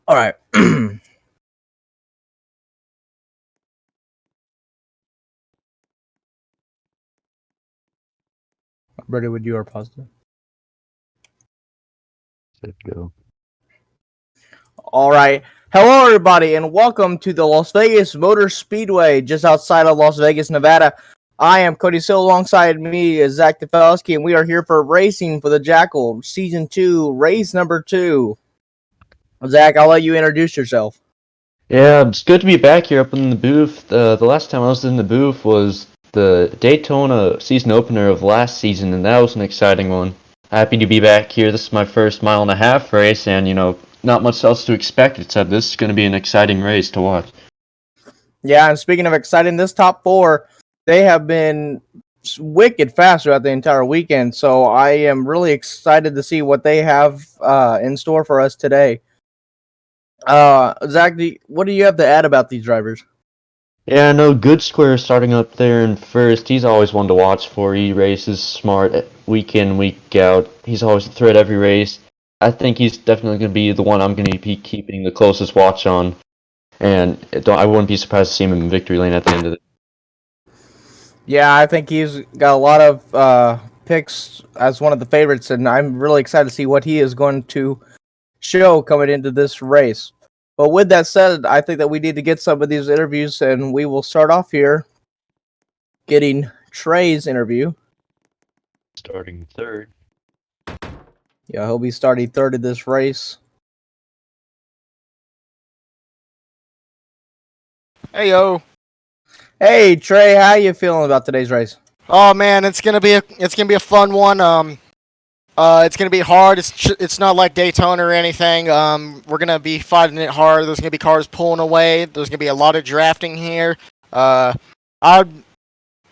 All right. Ready with you or positive? Let's go. All right. Hello, everybody, and welcome to the Las Vegas Motor Speedway, just outside of Las Vegas, Nevada. I am Cody Sill. Alongside me is Zach Defelski, and we are here for racing for the Jackal Season 2, race number 2. Zach, I'll let you introduce yourself. Yeah, it's good to be back here up in the booth. The last time I was in the booth was the Daytona season opener of last season, and that was an exciting one. Happy to be back here. This is my first mile-and-a-half race, and, not much else to expect except this is going to be an exciting race to watch. Yeah, and speaking of exciting, this top four, they have been wicked fast throughout the entire weekend, so I am really excited to see what they have in store for us today. Zach, what do you have to add about these drivers? Yeah, no, Good Square starting up there in first. He's always one to watch for. He races smart week in, week out. He's always a threat every race. I think he's definitely going to be the one I'm going to be keeping the closest watch on. And I wouldn't be surprised to see him in victory lane at the end of it. Yeah, I think he's got a lot of picks as one of the favorites, and I'm really excited to see what he is going to show coming into this race. But with that said, I think that we need to get some of these interviews, and we will start off here getting Trey's interview. Starting third. Yeah, he'll be starting third in this race. Hey yo. Hey Trey, how you feeling about today's race? Oh man, it's gonna be a fun one. It's gonna be hard. It's not like Daytona or anything. We're gonna be fighting it hard. There's gonna be cars pulling away. There's gonna be a lot of drafting here.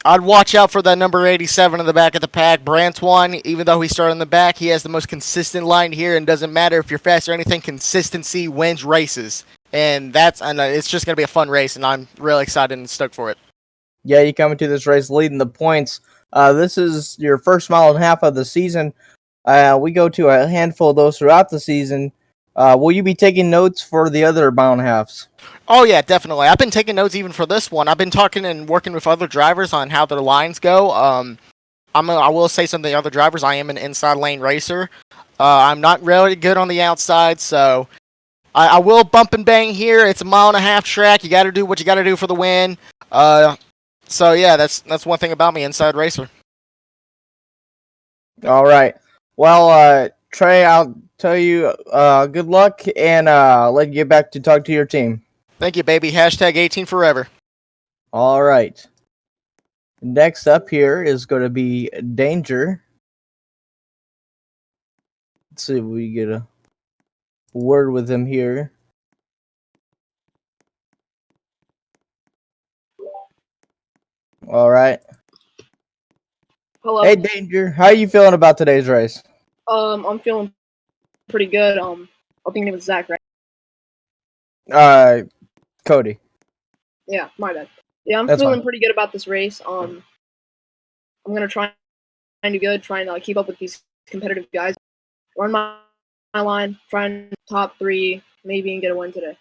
I'd watch out for that number 87 in the back of the pack, Brantoine. Even though he started in the back, he has the most consistent line here, and doesn't matter if you're fast or anything. Consistency wins races, and it's just gonna be a fun race, and I'm really excited and stoked for it. Yeah, you come into this race leading the points. This is your first mile and a half of the season. We go to a handful of those throughout the season. Will you be taking notes for the other mile and a halves? Oh yeah, definitely. I've been taking notes even for this one. I've been talking and working with other drivers on how their lines go. I will say something to other drivers. I am an inside lane racer. I'm not really good on the outside, so I will bump and bang here. It's a mile and a half track. You got to do what you got to do for the win. So yeah, that's one thing about me, inside racer. All right. Well, Trey, I'll tell you good luck and let you get back to talk to your team. Thank you, baby. Hashtag 18 forever. All right. Next up here is going to be Danger. Let's see if we get a word with him here. All right. Hello. Hey, Danger. How are you feeling about today's race? I'm feeling pretty good. I think your name is Zach, right? Cody. Yeah, my bad. Yeah, I'm That's feeling fine. pretty good about this race. I'm gonna try and do good, try and keep up with these competitive guys. Run my line, try and top 3, maybe, and get a win today.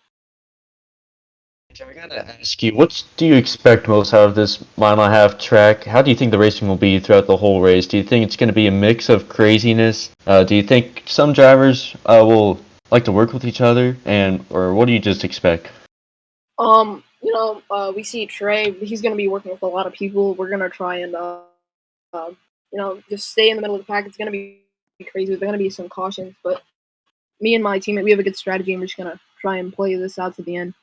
I gotta ask you, what do you expect most out of this mile and a half track? How do you think the racing will be throughout the whole race? Do you think it's going to be a mix of craziness? Do you think some drivers will like to work with each other, or what do you just expect? We see Trey. He's gonna be working with a lot of people. We're gonna try and just stay in the middle of the pack. It's gonna be crazy. There's gonna be some cautions, but me and my teammate, we have a good strategy, and we're just gonna try and play this out to the end.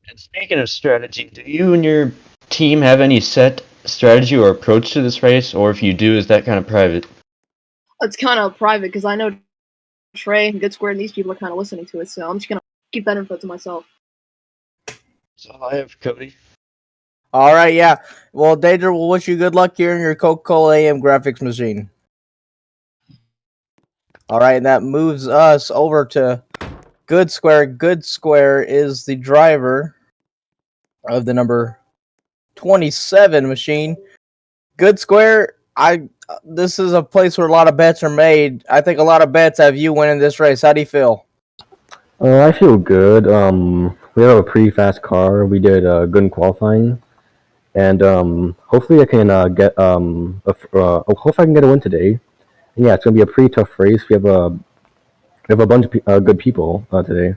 And speaking of strategy, do you and your team have any set strategy or approach to this race, or if you do, is that kind of private? It's kind of private because I know Trey and Good Square and these people are kind of listening to it, so I'm just gonna keep that info to myself. That's all I have, Cody. All right, yeah. Well, Danger, we'll wish you good luck here in your Coca-Cola AM graphics machine. All right, and that moves us over to Good Square. Good Square is the driver of the number 27 machine. Good Square, this is a place where a lot of bets are made. I think a lot of bets have you winning this race. How do you feel? I feel good. We have a pretty fast car. We did good in qualifying, and hopefully I can hopefully I can get a win today. And yeah, it's gonna be a pretty tough race. We have a bunch of good people today.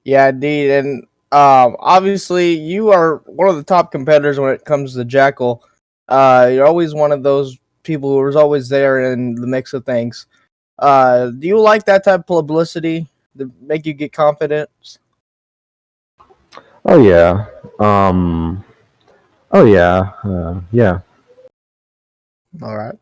Yeah, indeed, and obviously you are one of the top competitors when it comes to Jackal. You're always one of those people who is always there in the mix of things. Do you like that type of publicity to make you get confidence? Oh yeah. Um. Oh yeah. Yeah. All right.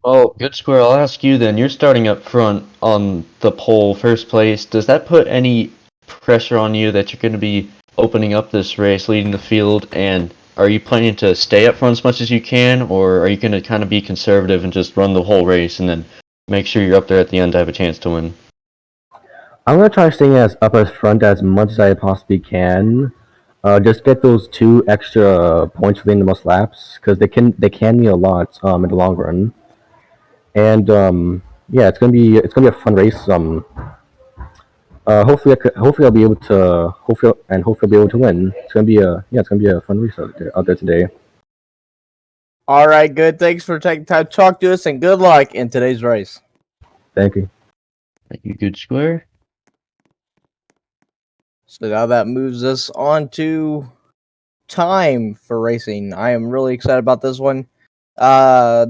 Well, Good Square, I'll ask you then. You're starting up front on the pole, first place. Does that put any pressure on you that you're going to be opening up this race, leading the field? And are you planning to stay up front as much as you can, or are you going to kind of be conservative and just run the whole race and then make sure you're up there at the end to have a chance to win? I'm gonna try staying as up as front as much as I possibly can. Just get those 2 extra points for the most laps because they can mean a lot in the long run. And yeah, it's gonna be a fun race. Hopefully I'll be able to hopefully I'll be able to win. It's gonna be a fun race out there today. All right, good. Thanks for taking time to talk to us, and good luck in today's race. Thank you. Thank you, Good Square. So now that moves us on to time for racing. I am really excited about this one. Uh,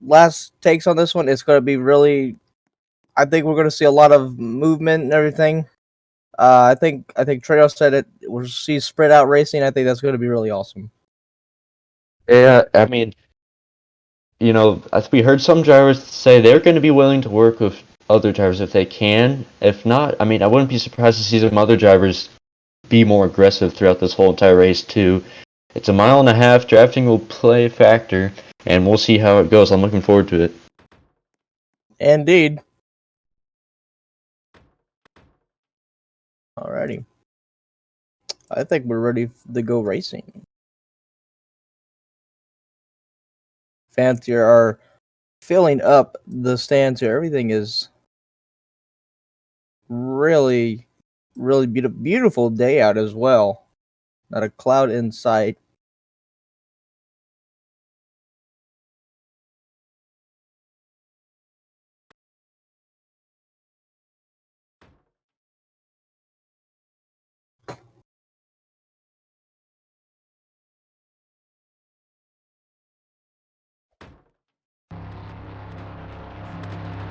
Last takes on this one. It's going to be really. I think we're going to see a lot of movement and everything. I think Trejo said it. We'll see spread out racing. I think that's going to be really awesome. Yeah, I mean, as we heard some drivers say they're going to be willing to work with other drivers if they can. If not, I mean, I wouldn't be surprised to see some other drivers be more aggressive throughout this whole entire race too. It's a mile and a half. Drafting will play a factor, and we'll see how it goes. I'm looking forward to it. Indeed. Alrighty. I think we're ready to go racing. Fans here are filling up the stands here. Everything is really, really beautiful day out as well. Not a cloud in sight.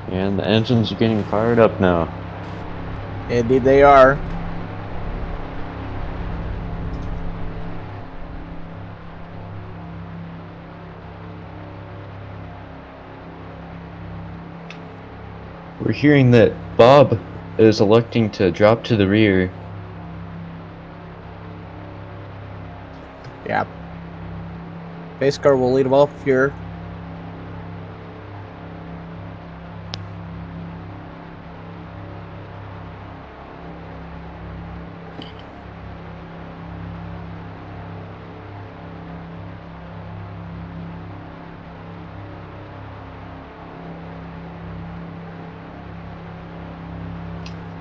And the engines are getting fired up now. Indeed, they are. We're hearing that Bob is electing to drop to the rear. Yeah. Pace car will lead them off here.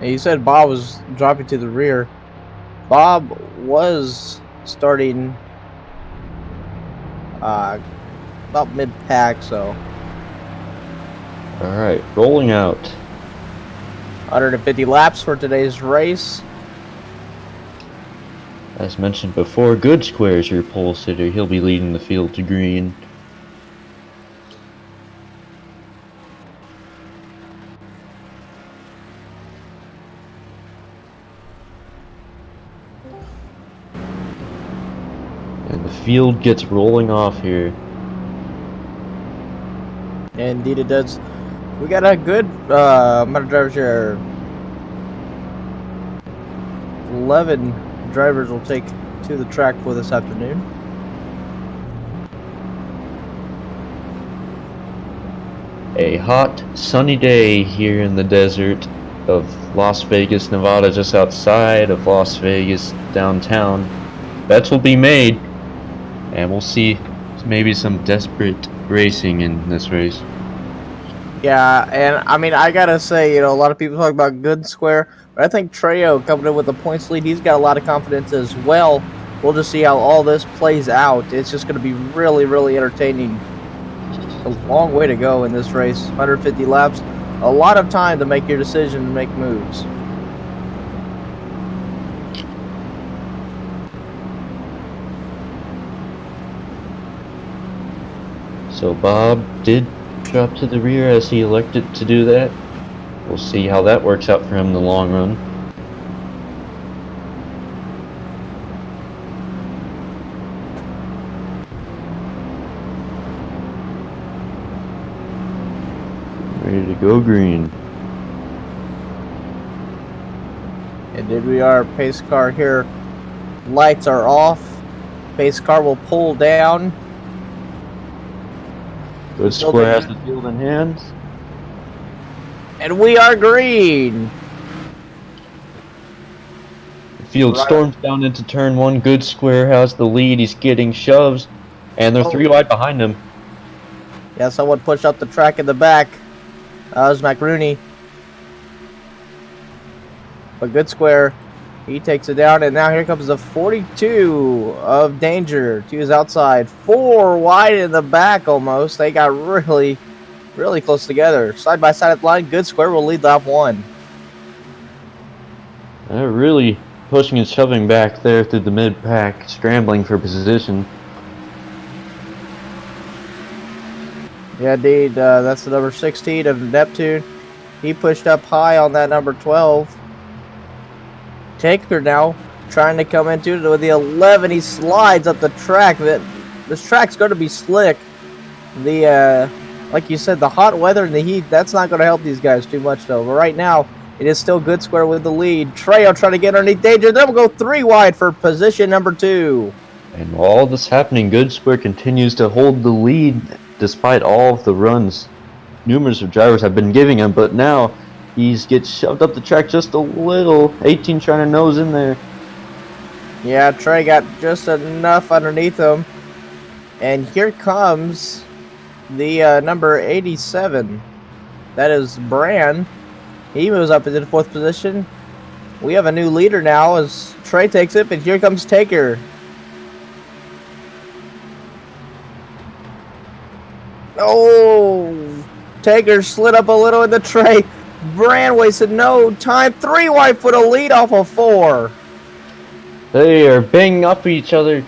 And you said Bob was dropping to the rear. Bob was starting about mid-pack, so Alright, rolling out. 150 laps for today's race. As mentioned before, Good Square is your pole sitter. He'll be leading the field to green. And the field gets rolling off here. Indeed, it does. We got a good amount of drivers here. 11 drivers will take to the track for this afternoon. A hot, sunny day here in the desert of Las Vegas, Nevada, just outside of Las Vegas, downtown. Bets will be made, and we'll see maybe some desperate racing in this race. Yeah, and I mean, I gotta say, a lot of people talk about good and square, but I think Trejo coming in with the points lead, he's got a lot of confidence as well. We'll just see how all this plays out. It's just going to be really, really entertaining. A long way to go in this race, 150 laps, a lot of time to make your decision and make moves. So Bob did drop to the rear as he elected to do that. We'll see how that works out for him in the long run. Ready to go green. And then we are pace car here. Lights are off. Pace car will pull down. Good square has the field in hand. And we are green. The field storms down into turn one. Good square has the lead. He's getting shoves. And they're 3 wide behind him. Yeah, someone pushed up the track in the back. That was McRooney. But good square. He takes it down, and now here comes the 42 of Danger to his outside. 4 wide in the back almost. They got really, really close together. Side by side at the line. Good square will lead lap 1. They're really pushing and shoving back there through the mid-pack, scrambling for position. Yeah, indeed. That's the number 16 of Neptune. He pushed up high on that number 12. Taker now trying to come into it with the 11. He slides up the track. This track's going to be slick. Like you said, the hot weather and the heat, that's not going to help these guys too much, though. But right now, it is still good square with the lead. Trejo trying to get underneath Danger. Then we'll go 3 wide for position number 2. And while all this happening, Good Square continues to hold the lead despite all of the runs numerous of drivers have been giving him. But now he gets shoved up the track just a little. 18 trying to nose in there. Yeah, Trey got just enough underneath him. And here comes the number 87. That is Bran. He moves up into the 4th position. We have a new leader now as Trey takes it, but here comes Taker. Oh, Taker slid up a little in the Trey. Bran wasted no time. 3 wide for the lead off of 4. They are banging up each other.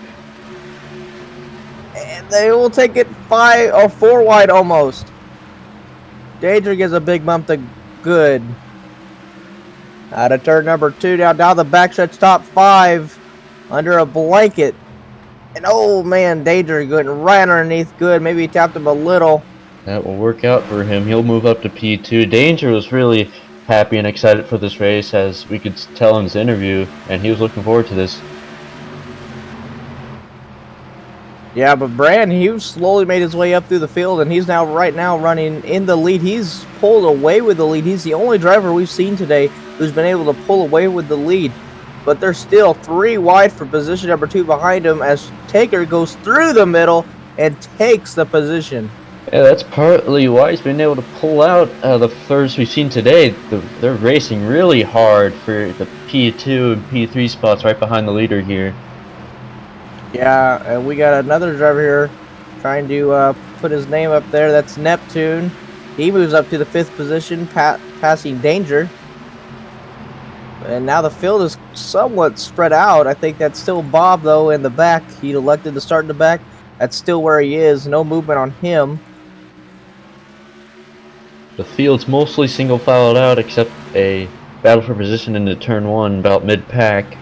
And they will take it 5 or 4 wide almost. Danger gets a big bump to Good. Out of turn number 2, down the backstretch top 5 under a blanket. And oh man, Danger going right underneath Good. Maybe he tapped him a little. That will work out for him. He'll move up to P2. Danger was really happy and excited for this race, as we could tell in his interview, and he was looking forward to this. Yeah, but Brand, he slowly made his way up through the field, and he's right now running in the lead. He's pulled away with the lead. He's the only driver we've seen today who's been able to pull away with the lead. But they're still 3 wide for position number 2 behind him as Taker goes through the middle and takes the position. Yeah, that's partly why he's been able to pull out the first we've seen today. They're racing really hard for the P2 and P3 spots right behind the leader here. Yeah, and we got another driver here trying to put his name up there. That's Neptune. He moves up to the 5th position, passing Danger. And now the field is somewhat spread out. I think that's still Bob, though, in the back. He elected to start in the back. That's still where he is. No movement on him. The field's mostly single-filed out, except a battle for position into turn 1 about mid-pack.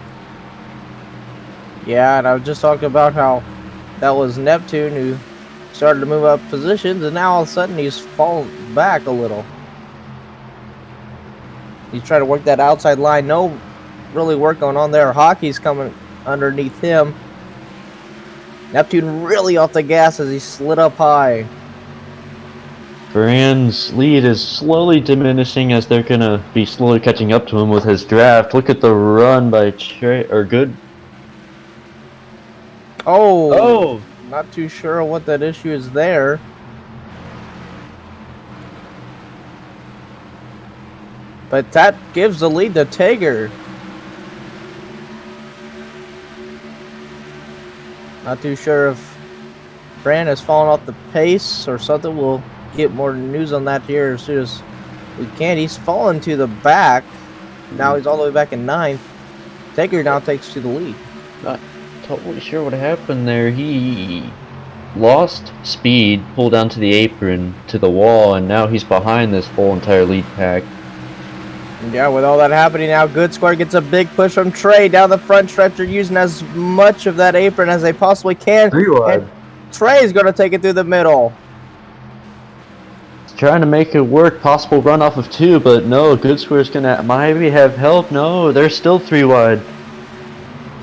Yeah, and I was just talking about how that was Neptune who started to move up positions, and now all of a sudden he's fallen back a little. He's trying to work that outside line. No really work going on there. Hockey's coming underneath him. Neptune really off the gas as he slid up high. Brand's lead is slowly diminishing as they're going to be slowly catching up to him with his draft. Look at the run by Good. Oh, not too sure what that issue is there. But that gives the lead to Tager. Not too sure if Brand has fallen off the pace or something. We'll get more news on that here as soon as we can. He's fallen to the back. Now he's all the way back in 9th. Taker now takes to the lead. Not totally sure what happened there. He lost speed, pulled down to the apron, to the wall, and now he's behind this whole entire lead pack. Yeah, with all that happening now, Good Square gets a big push from Trey down the front stretch. They're using as much of that apron as they possibly can. 3 wide. And Trey's going to take it through the middle. Trying to make it work, possible run off of 2, but no, Good Square's gonna maybe have help. No, they're still 3 wide.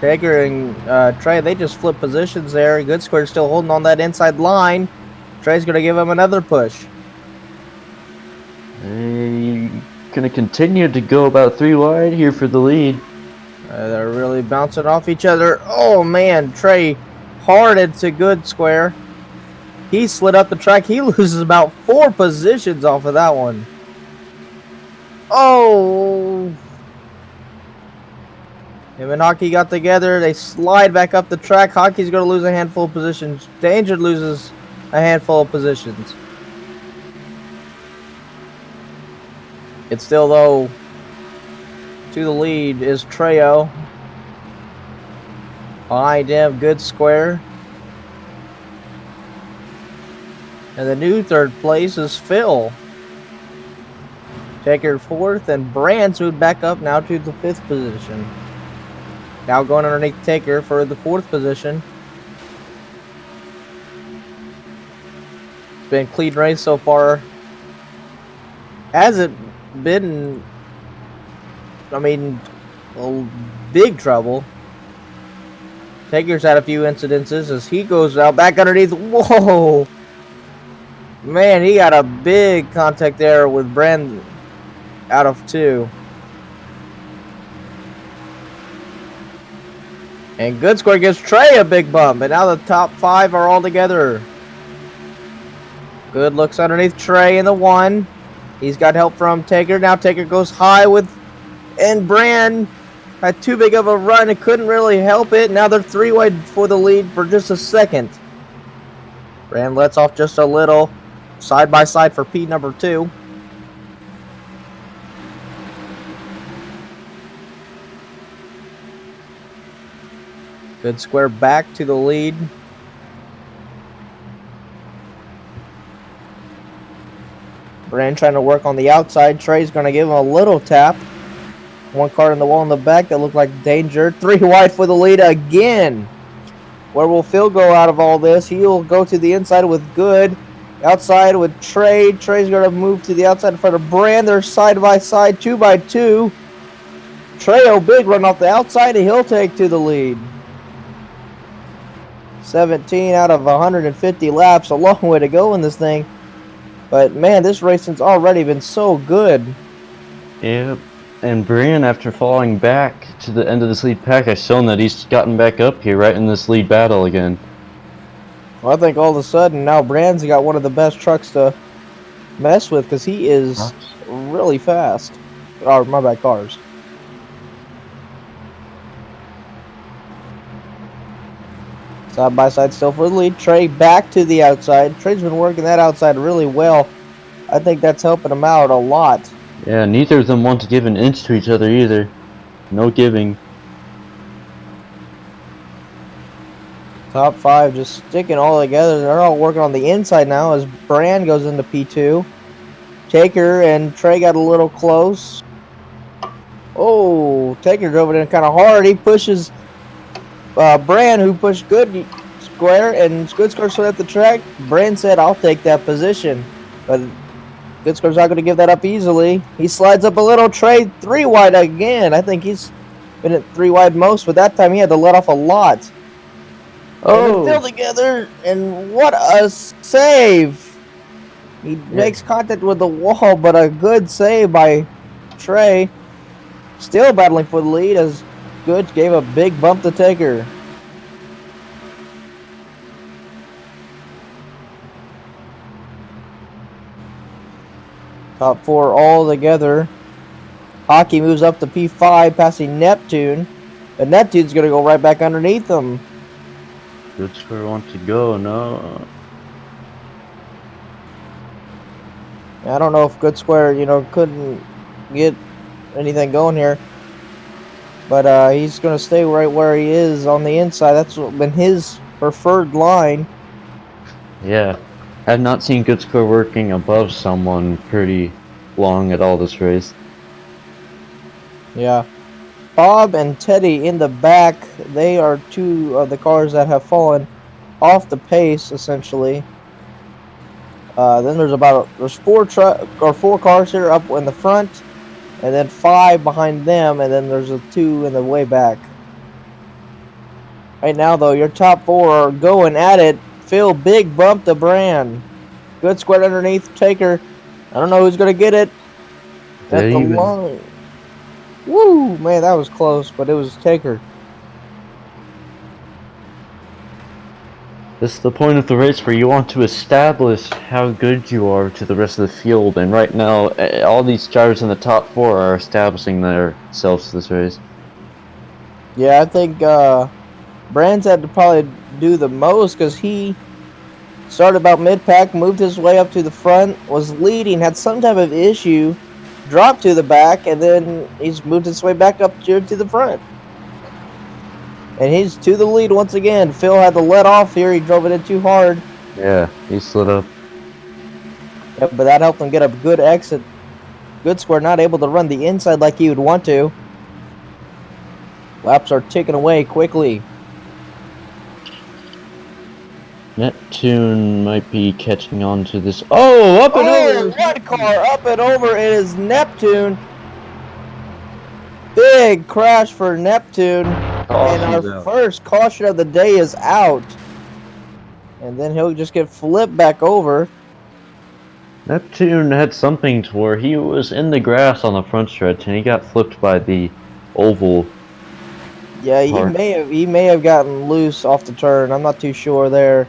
Taker and Trey, they just flip positions there. Good Square's still holding on that inside line. Trey's going to give him another push. They're gonna continue to go about 3 wide here for the lead. They're really bouncing off each other. Oh, man, Trey hard into Good Square. He slid up the track. He loses about 4 positions off of that one. Oh. Him and Hockey got together. They slide back up the track. Hockey's going to lose a handful of positions. Danger loses a handful of positions. It's still, though, to the lead is Trejo. Behind him, Good Square. And the new 3rd place is Phil. Taker 4th, and Brand's moved back up now to the 5th position. Now going underneath Taker for the 4th position. It's been a clean race so far. Hasn't been, I mean, big trouble. Taker's had a few incidences as he goes out back underneath. Whoa! Man, he got a big contact there with Brand out of 2. And Good Square gives Trey a big bump. And now the top 5 are all together. Good looks underneath Trey in the 1. He's got help from Taker. Now Taker goes high with... And Brand had too big of a run. It couldn't really help it. Now they're 3 wide for the lead for just a second. Brand lets off just a little. Side by side for P number 2. Good Square back to the lead. Brand trying to work on the outside. Trey's going to give him a little tap. 1 card in the wall in the back that looked like danger. 3 wide for the lead again. Where will Phil go out of all this? He'll go to the inside with Good. Outside with Trey. Trey's going to move to the outside in front of Brand. They're side by side, 2 by 2. Trejo big run off the outside and he'll take to the lead. 17 out of 150 laps. A long way to go in this thing. But man, this racing's already been so good. Yep. And Brian, after falling back to the end of this lead pack, has shown that he's gotten back up here right in this lead battle again. Well, I think all of a sudden now Brand's got one of the best trucks to mess with because he is really fast. Or my bad, cars. Side by side still for the lead. Trey back to the outside. Trey's been working that outside really well. I think that's helping him out a lot. Yeah, neither of them want to give an inch to each other either. No giving. Top 5 just sticking all together. They're all working on the inside now as Brand goes into P2. Taker and Trey got a little close. Oh, Taker drove it in kind of hard. He pushes Brand, who pushed Good Square, and Good Square stood at the track. Brand said, I'll take that position. But Good Square's not going to give that up easily. He slides up a little. Trey 3 wide again. I think he's been at 3 wide most, but that time he had to let off a lot. Oh, still together, and what a save! He makes contact with the wall, but a good save by Trey. Still battling for the lead as Good gave a big bump to Taker. Top 4 all together. Hockey moves up to P5, passing Neptune. But Neptune's going to go right back underneath him. Good square wants to go, no. I don't know if Good Square, couldn't get anything going here. But he's going to stay right where he is on the inside. That's been his preferred line. Yeah. I've not seen Good Square working above someone pretty long at all this race. Yeah. Bob and Teddy in the back. They are two of the cars that have fallen off the pace, essentially. Then there's four cars here up in the front, and then 5 behind them, and then there's a 2 in the way back. Right now, though, your top 4 are going at it. Phil big bump to Brand. Good square underneath Taker. I don't know who's gonna get it. At the line. Woo, man, that was close, but it was Taker. This is the point of the race where you want to establish how good you are to the rest of the field, and right now, all these drivers in the top 4 are establishing themselves to this race. Yeah, I think Brand's had to probably do the most because he started about mid-pack, moved his way up to the front, was leading, had some type of issue, dropped to the back, and then he's moved his way back up to the front. And he's to the lead once again. Phil had to let off here. He drove it in too hard. Yeah, he slid up. Yep, but that helped him get a good exit. Good square, not able to run the inside like he would want to. Laps are ticking away quickly. Neptune might be catching on to this. Oh, up and over! One car up and over. It is Neptune. Big crash for Neptune. And our first caution of the day is out. And then he'll just get flipped back over. Neptune had something to where he was in the grass on the front stretch and he got flipped by the oval. Yeah, he may have gotten loose off the turn. I'm not too sure there.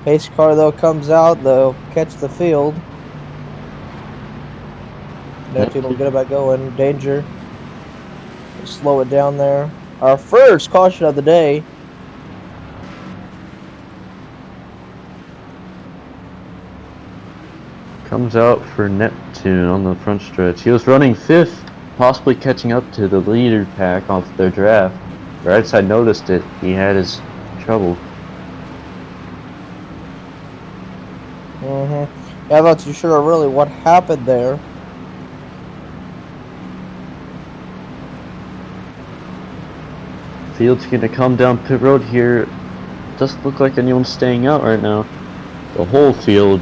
Pace car though comes out, they'll catch the field. Neptune will get it back going. Danger. Slow it down there. Our first caution of the day. Comes out for Neptune on the front stretch. He was running 5th, possibly catching up to the leader pack off their draft. Right side noticed it. He had his trouble. Yeah, I'm not too sure really what happened there. Field's gonna come down pit road here. Doesn't look like anyone's staying out right now. The whole field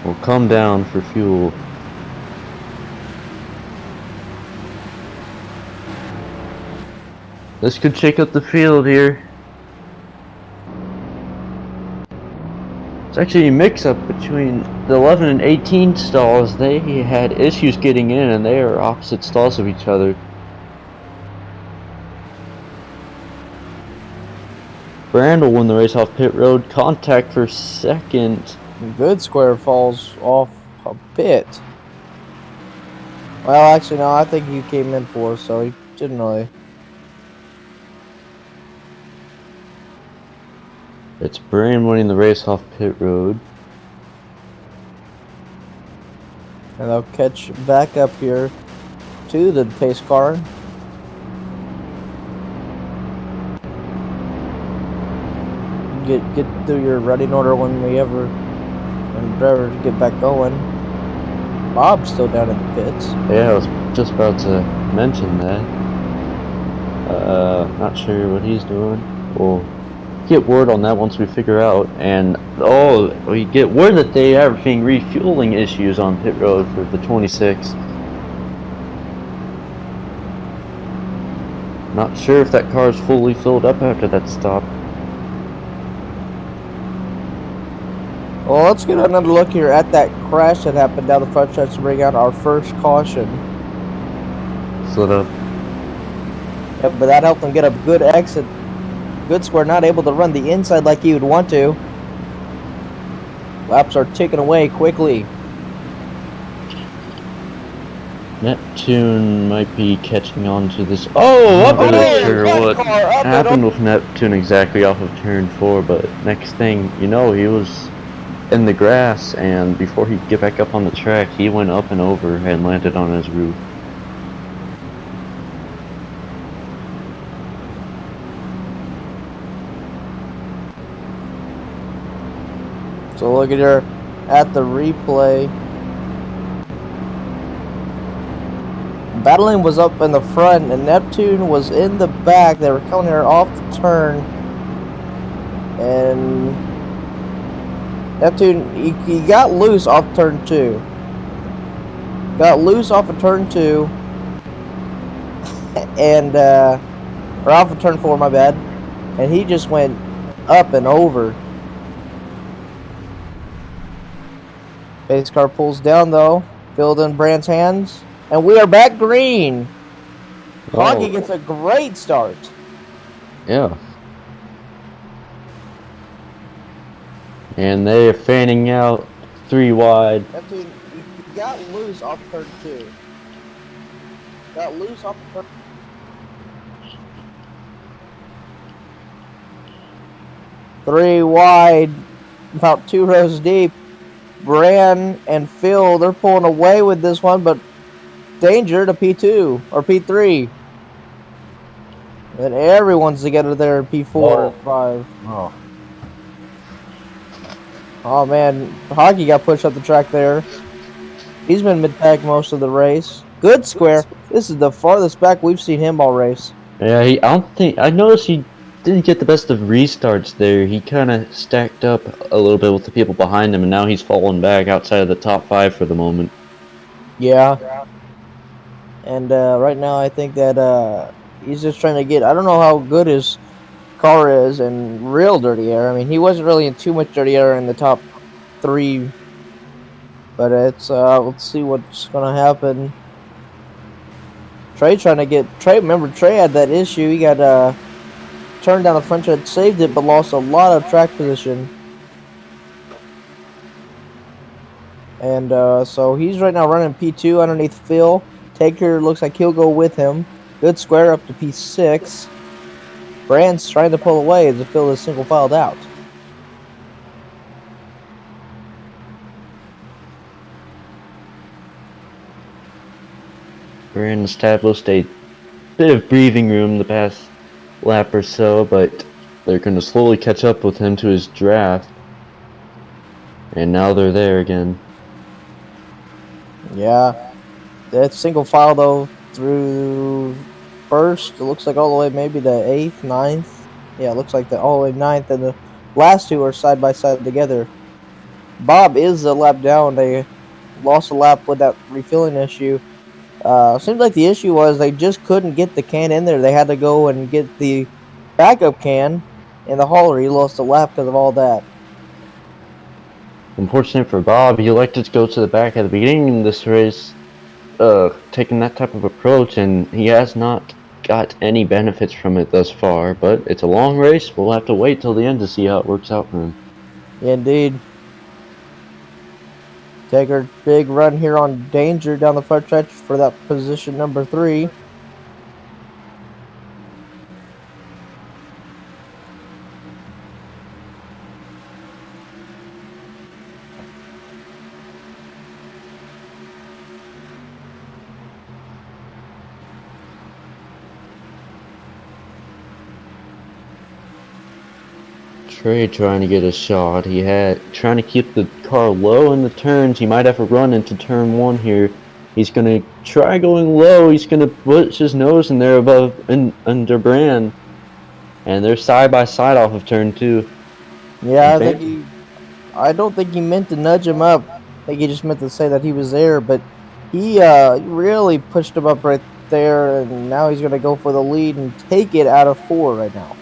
will come down for fuel. This could shake up the field here. It's actually a mix-up between the 11 and 18 stalls. They had issues getting in, and they are opposite stalls of each other. Brand will win the race off pit road. Contact for second. Good square falls off a bit. Well, actually, no, I think he came in for, so he didn't really. It's Brand winning the race off pit road. And they'll catch back up here to the pace car. Get through your running order when drivers get back going. Bob's still down in the pits. Yeah, I was just about to mention that. Not sure what he's doing. We'll get word on that once we figure out. And we get word that they are having refueling issues on pit road for the 26. Not sure if that car is fully filled up after that stop. Well, let's get another look here at that crash that happened down the front stretch to bring out our first caution. Slid up. Yep, but that helped them get a good exit. Good square, not able to run the inside like he would want to. Laps are ticking away quickly. Neptune might be catching on to this. Oh, I'm not really sure what happened with Neptune exactly off of turn 4, but next thing you know, he was in the grass, and before he could get back up on the track, he went up and over and landed on his roof. So look at her at the replay. Battling was up in the front, and Neptune was in the back. They were coming here off the turn, and Neptune he got loose off turn 2. Got loose off of turn 2, and or off of turn 4, my bad. And he just went up and over. Base car pulls down though, filled in Brand's hands, and we are back green. Hockey gets a great start. Yeah. And they are fanning out 3 wide. Neptune, he got loose off turn 2. Got loose off turn. Three wide, about 2 rows deep. Bran and Phil, they're pulling away with this one, but danger to P2 or P3. And everyone's together there in P4 or 5. Oh. Oh man, Hockey got pushed up the track there. He's been mid-pack most of the race. Good square. This is the farthest back we've seen him all race. Yeah, I noticed he didn't get the best of restarts there. He kind of stacked up a little bit with the people behind him, and now he's fallen back outside of the top 5 for the moment. Yeah. And right now I think that he's just trying to get, I don't know how good his car is in real dirty air. I mean, he wasn't really in too much dirty air in the top 3. But it's, let's see what's going to happen. Trey trying to get, remember Trey had that issue. He got turned down the front shed, saved it, but lost a lot of track position. And so he's right now running P2 underneath Phil. Taker looks like he'll go with him. Good square up to P6. Brand's trying to pull away as Phil is single filed out. Brand established a bit of breathing room the past lap or so, but they're going to slowly catch up with him to his draft. And now they're there again. Yeah. That single file though through first, it looks like all the way maybe to 8th, 9th. Yeah, it looks like all the way 9th, and the last 2 are side by side together. Bob is a lap down. They lost a lap with that refilling issue. Seems like the issue was they just couldn't get the can in there. They had to go and get the backup can in the hauler. He lost a lap because of all that. Unfortunate for Bob, he elected to go to the back at the beginning of this race, taking that type of approach, and he has not got any benefits from it thus far, but it's a long race. We'll have to wait till the end to see how it works out for him. Indeed. Taker, big run here on Danger down the front stretch for that position number 3. Trey trying to get a shot. Trying to keep the car low in the turns. He might have a run into turn 1 here. He's gonna try going low. He's gonna put his nose in there above under Brand, and they're side by side off of turn 2. Yeah, I don't think he meant to nudge him up. I think he just meant to say that he was there, but he really pushed him up right there, and now he's gonna go for the lead and take it out of 4 right now.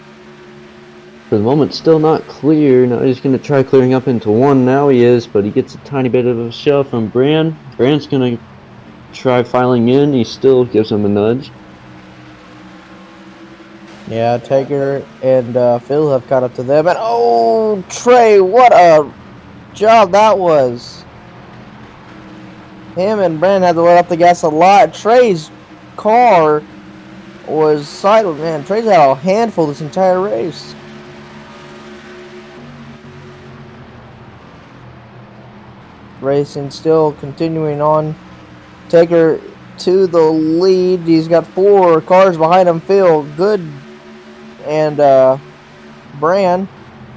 For the moment, still not clear. Now he's going to try clearing up into 1. Now he is, but he gets a tiny bit of a shove from Brand. Brand's going to try filing in. He still gives him a nudge. Yeah, Taker and Phil have caught up to them. And oh, Trey, what a job that was. Him and Brandon had to let off the gas a lot. Trey's car was sideways. Man, Trey's had a handful this entire race. Racing still continuing on. Taker to the lead. He's got 4 cars behind him. Phil, Good, and Bran.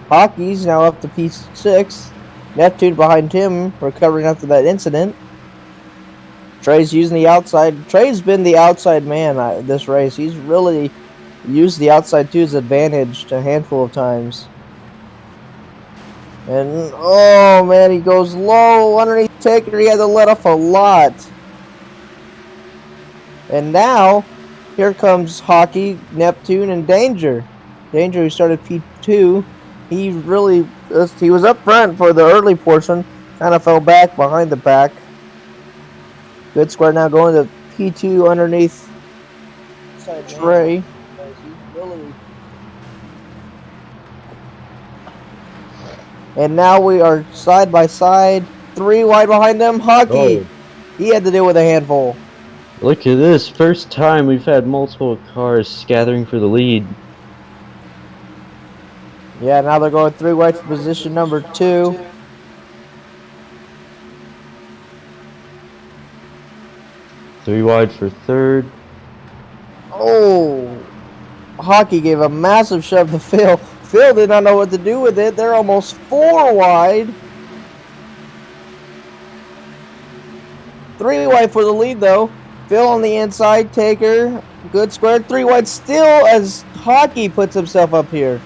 Hockey's now up to P6. Neptune behind him, recovering after that incident. Trey's using the outside. Trey's been the outside man this race. He's really used the outside to his advantage a handful of times. And, oh man, he goes low underneath Taker. He had to let off a lot. And now, here comes Hockey, Neptune, and Danger. Danger, who started P2, he was up front for the early portion, kind of fell back behind the pack. Good square now going to P2 underneath Trey. And now we are side by side, 3 wide behind them. Hockey, he had to deal with a handful. Look at this. First time we've had multiple cars scattering for the lead. Yeah, now they're going 3 wide for position number 2. Three wide for third. Oh, Hockey gave a massive shove to Phil. Phil did not know what to do with it. They're almost 4 wide. 3 wide for the lead, though. Phil on the inside, Taker, good square. 3 wide still as Hockey puts himself up here.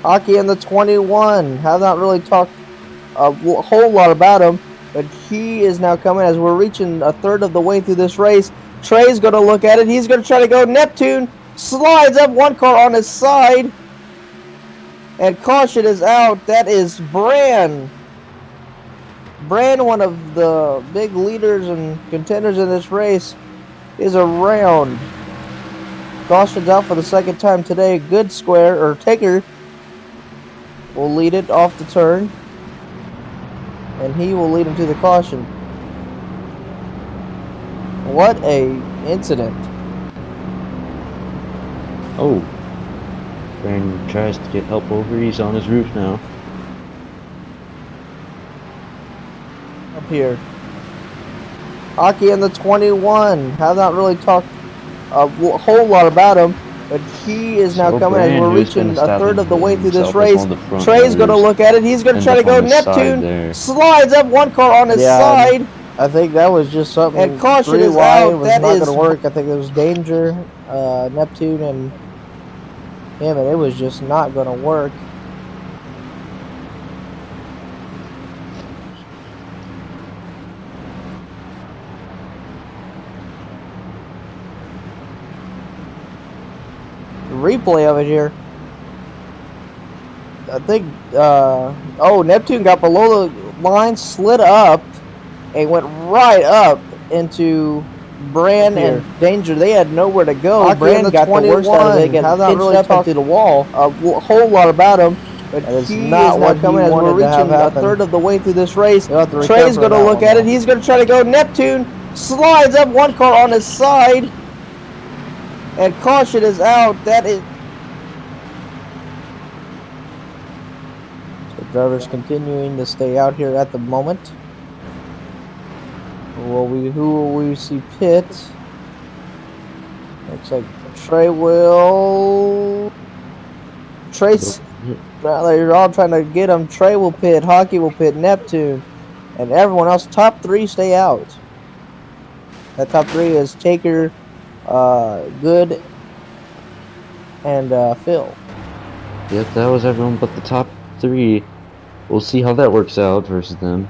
Hockey in the 21. Have not really talked a whole lot about him, but he is now coming as we're reaching a third of the way through this race. Trey's going to look at it. He's going to try to go. Neptune slides up 1 car on his side. And caution is out. That is Bran. Bran, one of the big leaders and contenders in this race, is around. Caution's out for the 2nd time today. Good square, or Taker will lead it off the turn. And he will lead him to the caution. What a incident. Oh. Brandon tries to get help over. He's on his roof now. Up here. Hockey in the 21. Have not really talked a whole lot about him, but he is now coming as we're reaching a third of the way through this race. Trey's going to look at it. He's going to try to go. Neptune slides up 1 car on his side. I think that was just something. And caution is out. Was not going to work. I think there was Danger, Neptune, and him, and it was just not going to work. Replay of it here. I think Neptune got below the line, slid up, and went right up into Bran and Danger. They had nowhere to go. Bran got the worst out of it, getting pinched up into the wall. A whole lot about him, but he not is not coming as we're reaching a third of the way through this race. Trey's going to look at it. He's going to try to go. Neptune slides up 1 car on his side. And caution is out. That is. So drivers continuing to stay out here at the moment. Who will we see pit? Looks like Trey will. Trey's. They're all trying to get him. Trey will pit. Hockey will pit. Neptune, and everyone else. Top 3 stay out. That top 3 is Taker, Good, and Phil. Yep, that was everyone but the top 3. We'll see how that works out versus them.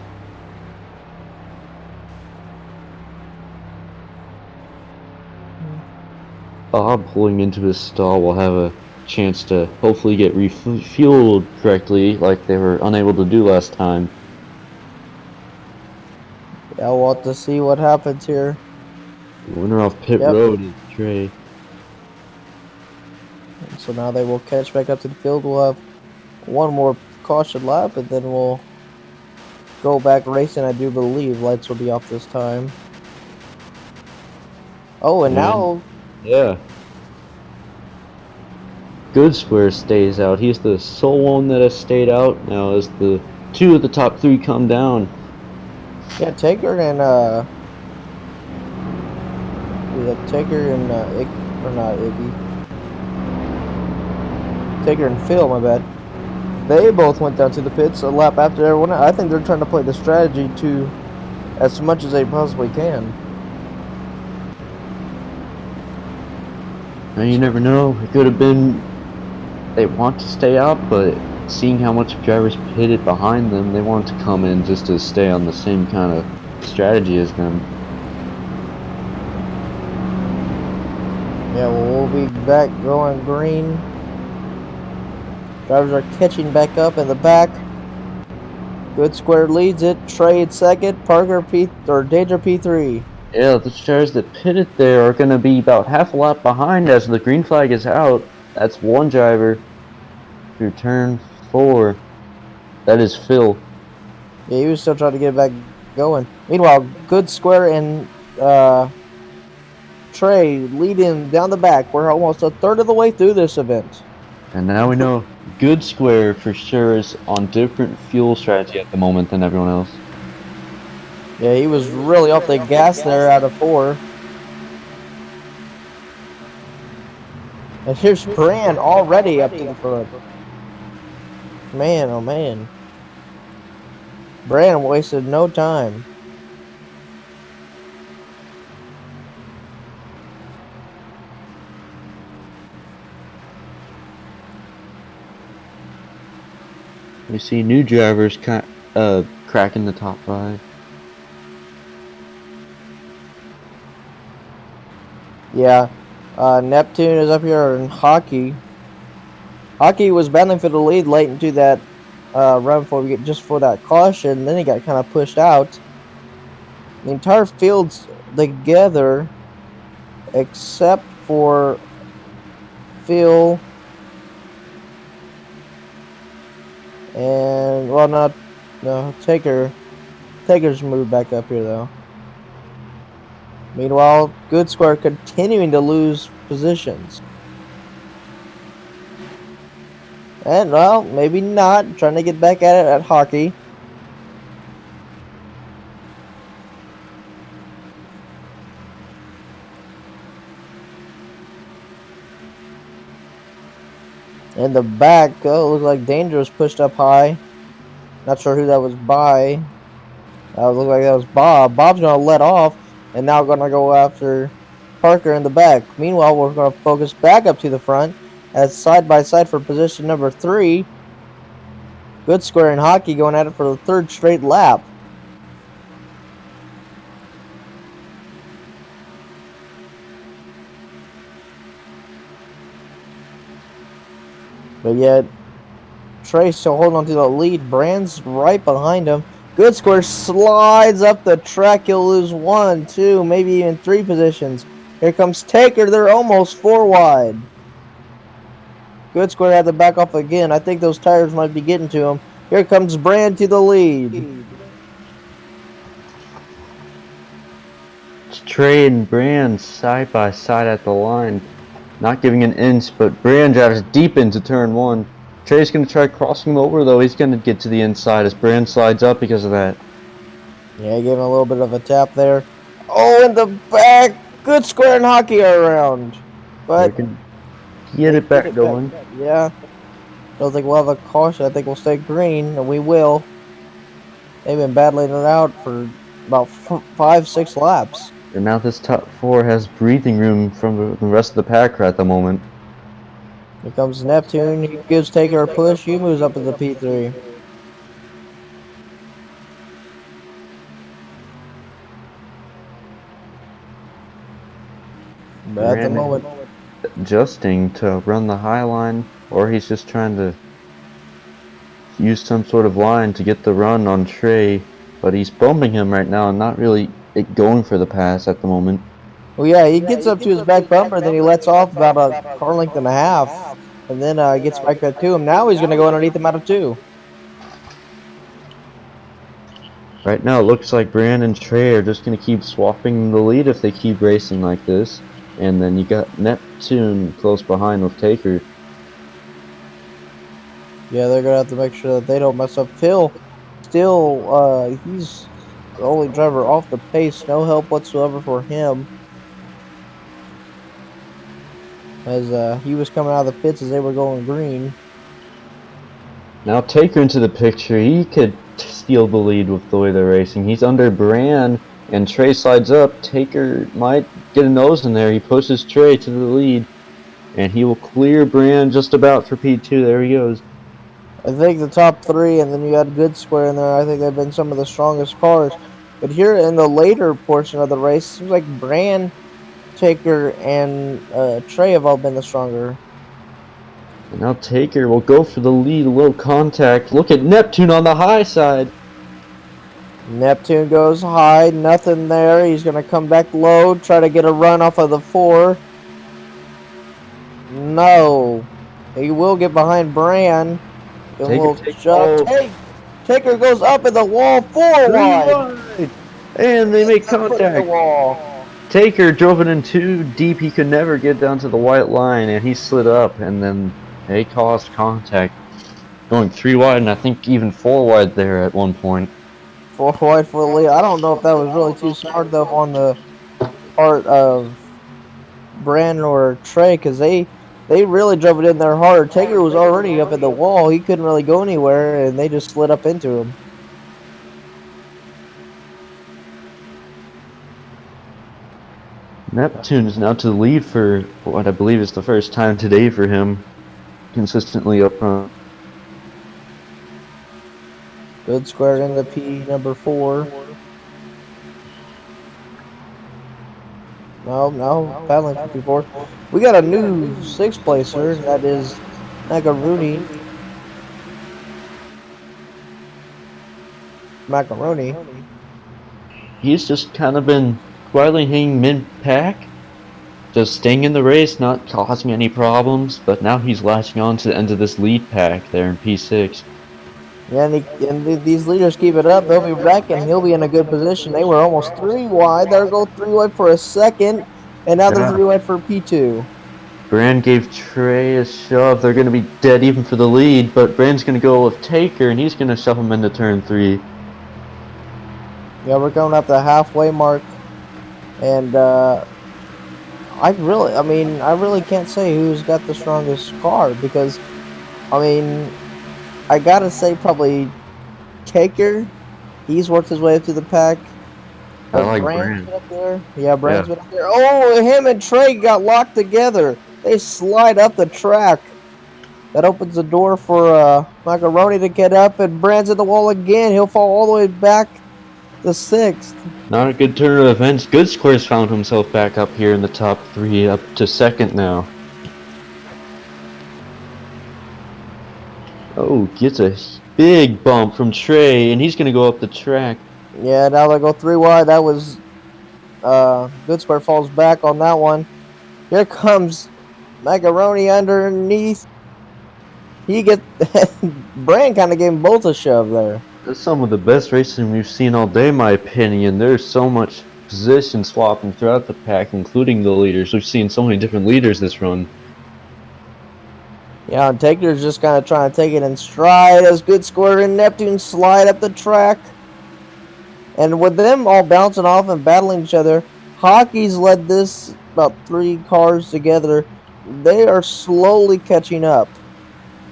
Bob pulling into his stall will have a chance to hopefully get refueled correctly, like they were unable to do last time. Yeah, we'll have to see what happens here. The winner off pit road is Trey. And so now they will catch back up to the field. We'll have 1 more caution lap, and then we'll go back racing. I do believe lights will be off this time. Oh, and now Yeah. Good Square stays out. He's the sole one that has stayed out now as the two of the top three come down. yeah, Taker and Taker and or not Iggy. Taker and Phil, my bad. They both went down to the pits a lap after everyone. I think they're trying to play the strategy to as much as they possibly can. Now you never know. It could have been they want to stay out, but seeing how much drivers pitted behind them, they want to come in just to stay on the same kind of strategy as them. Yeah, well, we'll be back going green. Drivers are catching back up in the back. Good Square leads it. Trey in second. Parker Danger P3. Yeah, the drivers that pitted there are going to be about half a lap behind as the green flag is out. That's one driver through turn 4. That is Phil. Yeah, he was still trying to get back going. Meanwhile, Good Square and Trey leading down the back. We're almost a third of the way through this event. And now we know Good Square for sure is on different fuel strategy at the moment than everyone else. Yeah, he was really off the gas there out of 4. And here's Brand already up to the front. Man, oh man. Brand wasted no time. We see new drivers cracking the top 5. Yeah, Neptune is up here in Hockey. Hockey was battling for the lead late into that run just for that caution. Then he got kind of pushed out. The entire field's together except for Phil and Taker's moved back up here though. Meanwhile, Good Square continuing to lose positions. And, well, maybe not. Trying to get back at it at Hockey. In the back, looks like Danger was pushed up high. Not sure who that was by. Looked like that was Bob. Bob's going to let off. And now going to go after Parker in the back. Meanwhile, we're going to focus back up to the front as side by side for position number 3. Good Square and Hockey going at it for the 3rd straight lap. But yet, Trey's still holding on to the lead. Brand's right behind him. Good Square slides up the track. He'll lose 1, 2, maybe even 3 positions. Here comes Taker. They're almost 4 wide. Good Square had to back off again. I think those tires might be getting to him. Here comes Brand to the lead. It's Trey and Brand side by side at the line. Not giving an inch, but Brand drives deep into turn 1. Trey's going to try crossing him over, though. He's going to get to the inside as Brand slides up because of that. Yeah, gave him a little bit of a tap there. Oh, in the back. Good Square and Hockey are around. But We can get it back going. Yeah. Don't think we'll have a caution. I think we'll stay green, and we will. They've been battling it out for about 5, 6 laps. And now this top 4 has breathing room from the rest of the pack at the moment. Here comes Neptune. He gives Taker a push. He moves up to the P3. But at the moment, adjusting to run the high line, or he's just trying to use some sort of line to get the run on Trey, but he's bumping him right now and not really going for the pass at the moment. well, yeah, he gets up to his back bumper, then he lets off about a car length and a half, and then gets back up to him. Now he's going to go underneath him out of 2. Right now, it looks like Brand and Trey are just going to keep swapping the lead if they keep racing like this. And then you got Neptune close behind with Taker. Yeah, they're gonna have to make sure that they don't mess up. Phil, still, he's the only driver off the pace. No help whatsoever for him, as he was coming out of the pits as they were going green. Now Taker into the picture. He could steal the lead with the way they're racing. He's under Brand, and Trey slides up. Taker might get a nose in there. He pushes Trey to the lead, and he will clear Brand just about for P2. There he goes. I think the top three, and then you got Good Square in there. I think they've been some of the strongest cars. But here in the later portion of the race, seems like Brand, Taker, and Trey have all been the stronger. And now Taker will go for the lead. A little contact. Look at Neptune on the high side. Neptune goes high, nothing there. He's going to come back low, try to get a run off of the 4. No. He will get behind Brand. Taker goes up in the wall, 4 wide. And they make Put in the contact. wall. Taker drove it in too deep. He could never get down to the white line, and he slid up, and then they caused contact. Going 3 wide, and I think even 4 wide there at one point. 4 wide for the lead. I don't know if that was really too smart, though, on the part of Brand or Trey, because they really drove it in there hard. Taker was already up at the wall. He couldn't really go anywhere, and they just slid up into him. Neptune is now to the lead for what I believe is the first time today for him. Consistently up front. Good Square in the P number 4. No, battling for P4. We got a new 6th placer. That is Macaroni. He's just kind of been quietly hanging mid-pack. Just staying in the race, not causing any problems. But now he's latching on to the end of this lead pack there in P6. Yeah, and these leaders keep it up. They'll be back, and he'll be in a good position. They were almost 3 wide. They'll go 3 wide for a second, and now they're 3 wide for P2. Brand gave Trey a shove. They're going to be dead even for the lead, but Brand's going to go with Taker, and he's going to shove him into turn 3. Yeah, we're going up the halfway mark, and I really can't say who's got the strongest car, because, I gotta say probably Taker. He's worked his way up to the pack. I like Brand's Brand. up there. Yeah, Brand's been up there. Oh, him and Trey got locked together. They slide up the track. That opens the door for Macaroni to get up, and Brand's at the wall again. He'll fall all the way back to 6th. Not a good turn of events. Good Squares found himself back up here in the top 3, up to 2nd now. Oh, gets a big bump from Trey, and he's going to go up the track. Yeah, now they go 3 wide. That was Good Square falls back on that one. Here comes Macaroni underneath. He gets Brand kind of gave him both a shove there. That's some of the best racing we've seen all day, in my opinion. There's so much position swapping throughout the pack, including the leaders. We've seen so many different leaders this run. Yeah, and Taker's just kind of trying to take it in stride as Good Square and Neptune slide up the track. And with them all bouncing off and battling each other, Hockey's led this about 3 cars together. They are slowly catching up.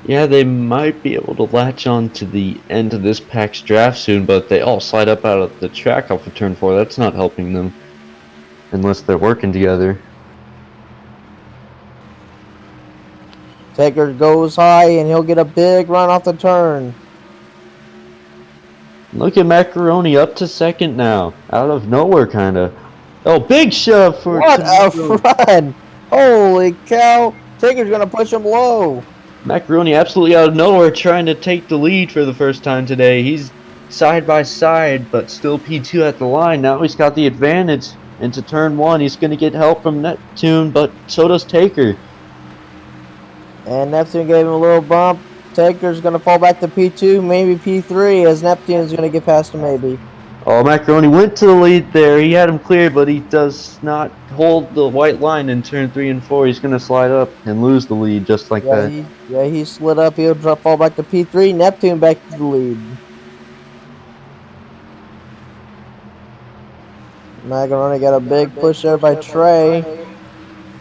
Yeah, they might be able to latch on to the end of this pack's draft soon, but they all slide up out of the track off of turn 4. That's not helping them. Unless they're working together. Taker goes high, and he'll get a big run off the turn. Look at Macaroni up to 2nd now. Out of nowhere, kind of. Oh, big shove for... What a run! Holy cow! Taker's going to push him low. Macaroni absolutely out of nowhere trying to take the lead for the first time today. He's side by side, but still P2 at the line. Now he's got the advantage into turn 1. He's going to get help from Neptune, but so does Taker. And Neptune gave him a little bump. Taker's going to fall back to P2, maybe P3, as Neptune is going to get past him maybe. Oh, Macaroni went to the lead there. He had him clear, but he does not hold the white line in turn 3 and 4. He's going to slide up and lose the lead just like that. He slid up. He'll fall back to P3. Neptune back to the lead. Macaroni got a big push there by Trey.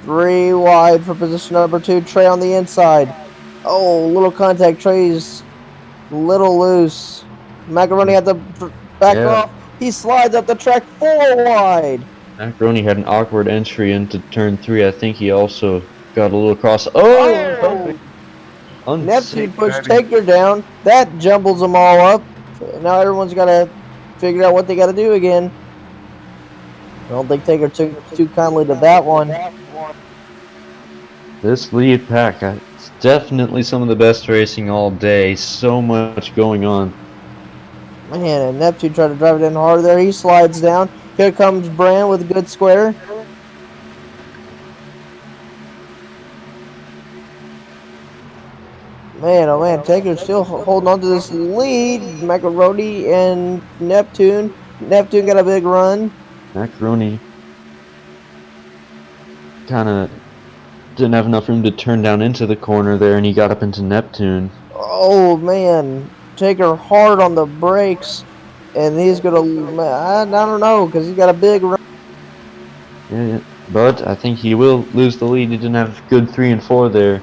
3 wide for position number 2. Trey on the inside. Oh, little contact. Trey's little loose. Macaroni had to back off. He slides up the track 4 wide. Macaroni had an awkward entry into turn 3. I think he also got a little cross. Oh! Neptune pushed Taker down. That jumbles them all up. Now everyone's got to figure out what they got to do again. I don't think Taker took too kindly to that one. This lead pack, it's definitely some of the best racing all day. So much going on. Man, and Neptune tried to drive it in hard there. He slides down. Here comes Brand with a good square. Man, oh man, Taker's still holding on to this lead. Macaroni and Neptune. Neptune got a big run. Macaroni kind of didn't have enough room to turn down into the corner there, and he got up into Neptune. Oh man, Taker hard on the brakes, and he's gonna. I don't know, because he's got a big run. Yeah, but I think he will lose the lead. He didn't have good 3 and 4 there.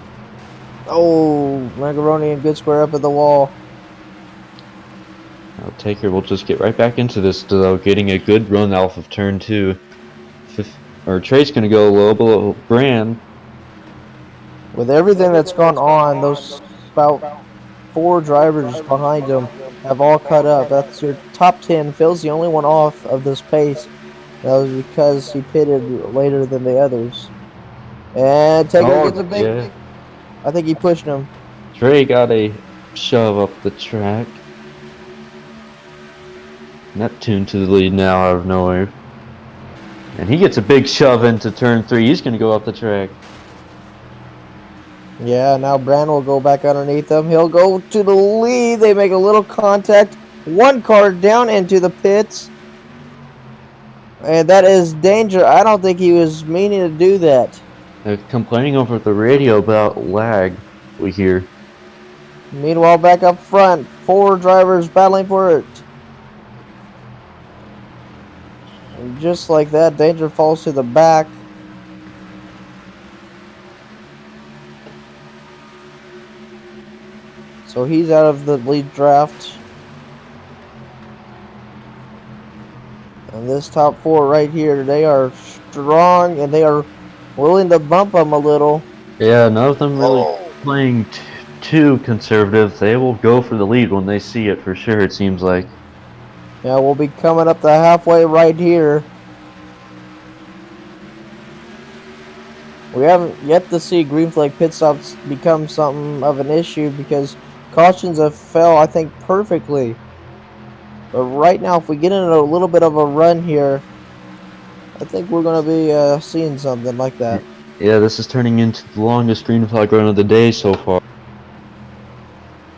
Oh, Macaroni and good square up at the wall. Now Taker will just get right back into this, though, getting a good run off of turn 2. Trey's gonna go low below Brand. With everything that's gone on, those about 4 drivers behind him have all cut up. That's your top 10. Phil's the only one off of this pace. That was because he pitted later than the others. And Taker gets a big... Yeah. I think he pushed him. Trey got a shove up the track. Neptune to the lead now out of nowhere. And he gets a big shove into turn 3. He's going to go up the track. Yeah, now Brand will go back underneath him. He'll go to the lead. They make a little contact. 1 car down into the pits. And that is danger. I don't think he was meaning to do that. They're complaining over the radio about lag, we hear. Meanwhile, back up front, 4 drivers battling for it. And just like that, Danger falls to the back. So he's out of the lead draft. And this top 4 right here, they are strong and they are willing to bump him a little. Yeah, none of them really playing too conservative. They will go for the lead when they see it, for sure, it seems like. Yeah, we'll be coming up the halfway right here. We haven't yet to see green flag pit stops become something of an issue because cautions have fell, I think, perfectly. But right now, if we get into a little bit of a run here, I think we're going to be seeing something like that. Yeah, this is turning into the longest green flag run of the day so far.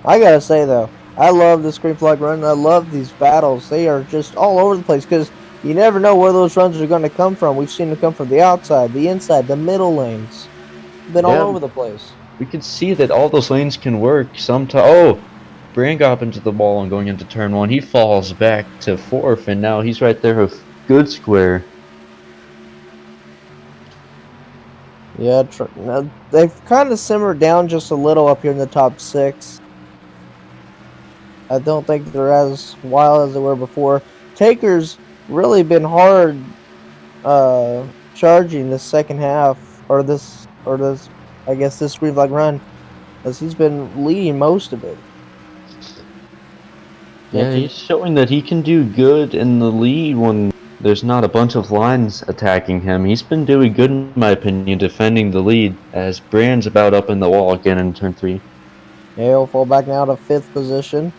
I gotta say though, I love this green flag run. I love these battles. They are just all over the place because you never know where those runs are going to come from. We've seen them come from the outside, the inside, the middle lanes. Been all over the place. We can see that all those lanes can work sometimes. Oh, Brand got up into the ball and going into turn 1. He falls back to 4th, and now he's right there with good square. Yeah, they've kind of simmered down just a little up here in the top 6. I don't think they're as wild as they were before. Taker's really been hard charging the second half, or this I guess this green flag run, as he's been leading most of it. Yeah, he's showing that he can do good in the lead when there's not a bunch of lines attacking him. He's been doing good, in my opinion, defending the lead, as Brand's about up in the wall again in turn 3. Yeah, he'll fall back now to 5th position.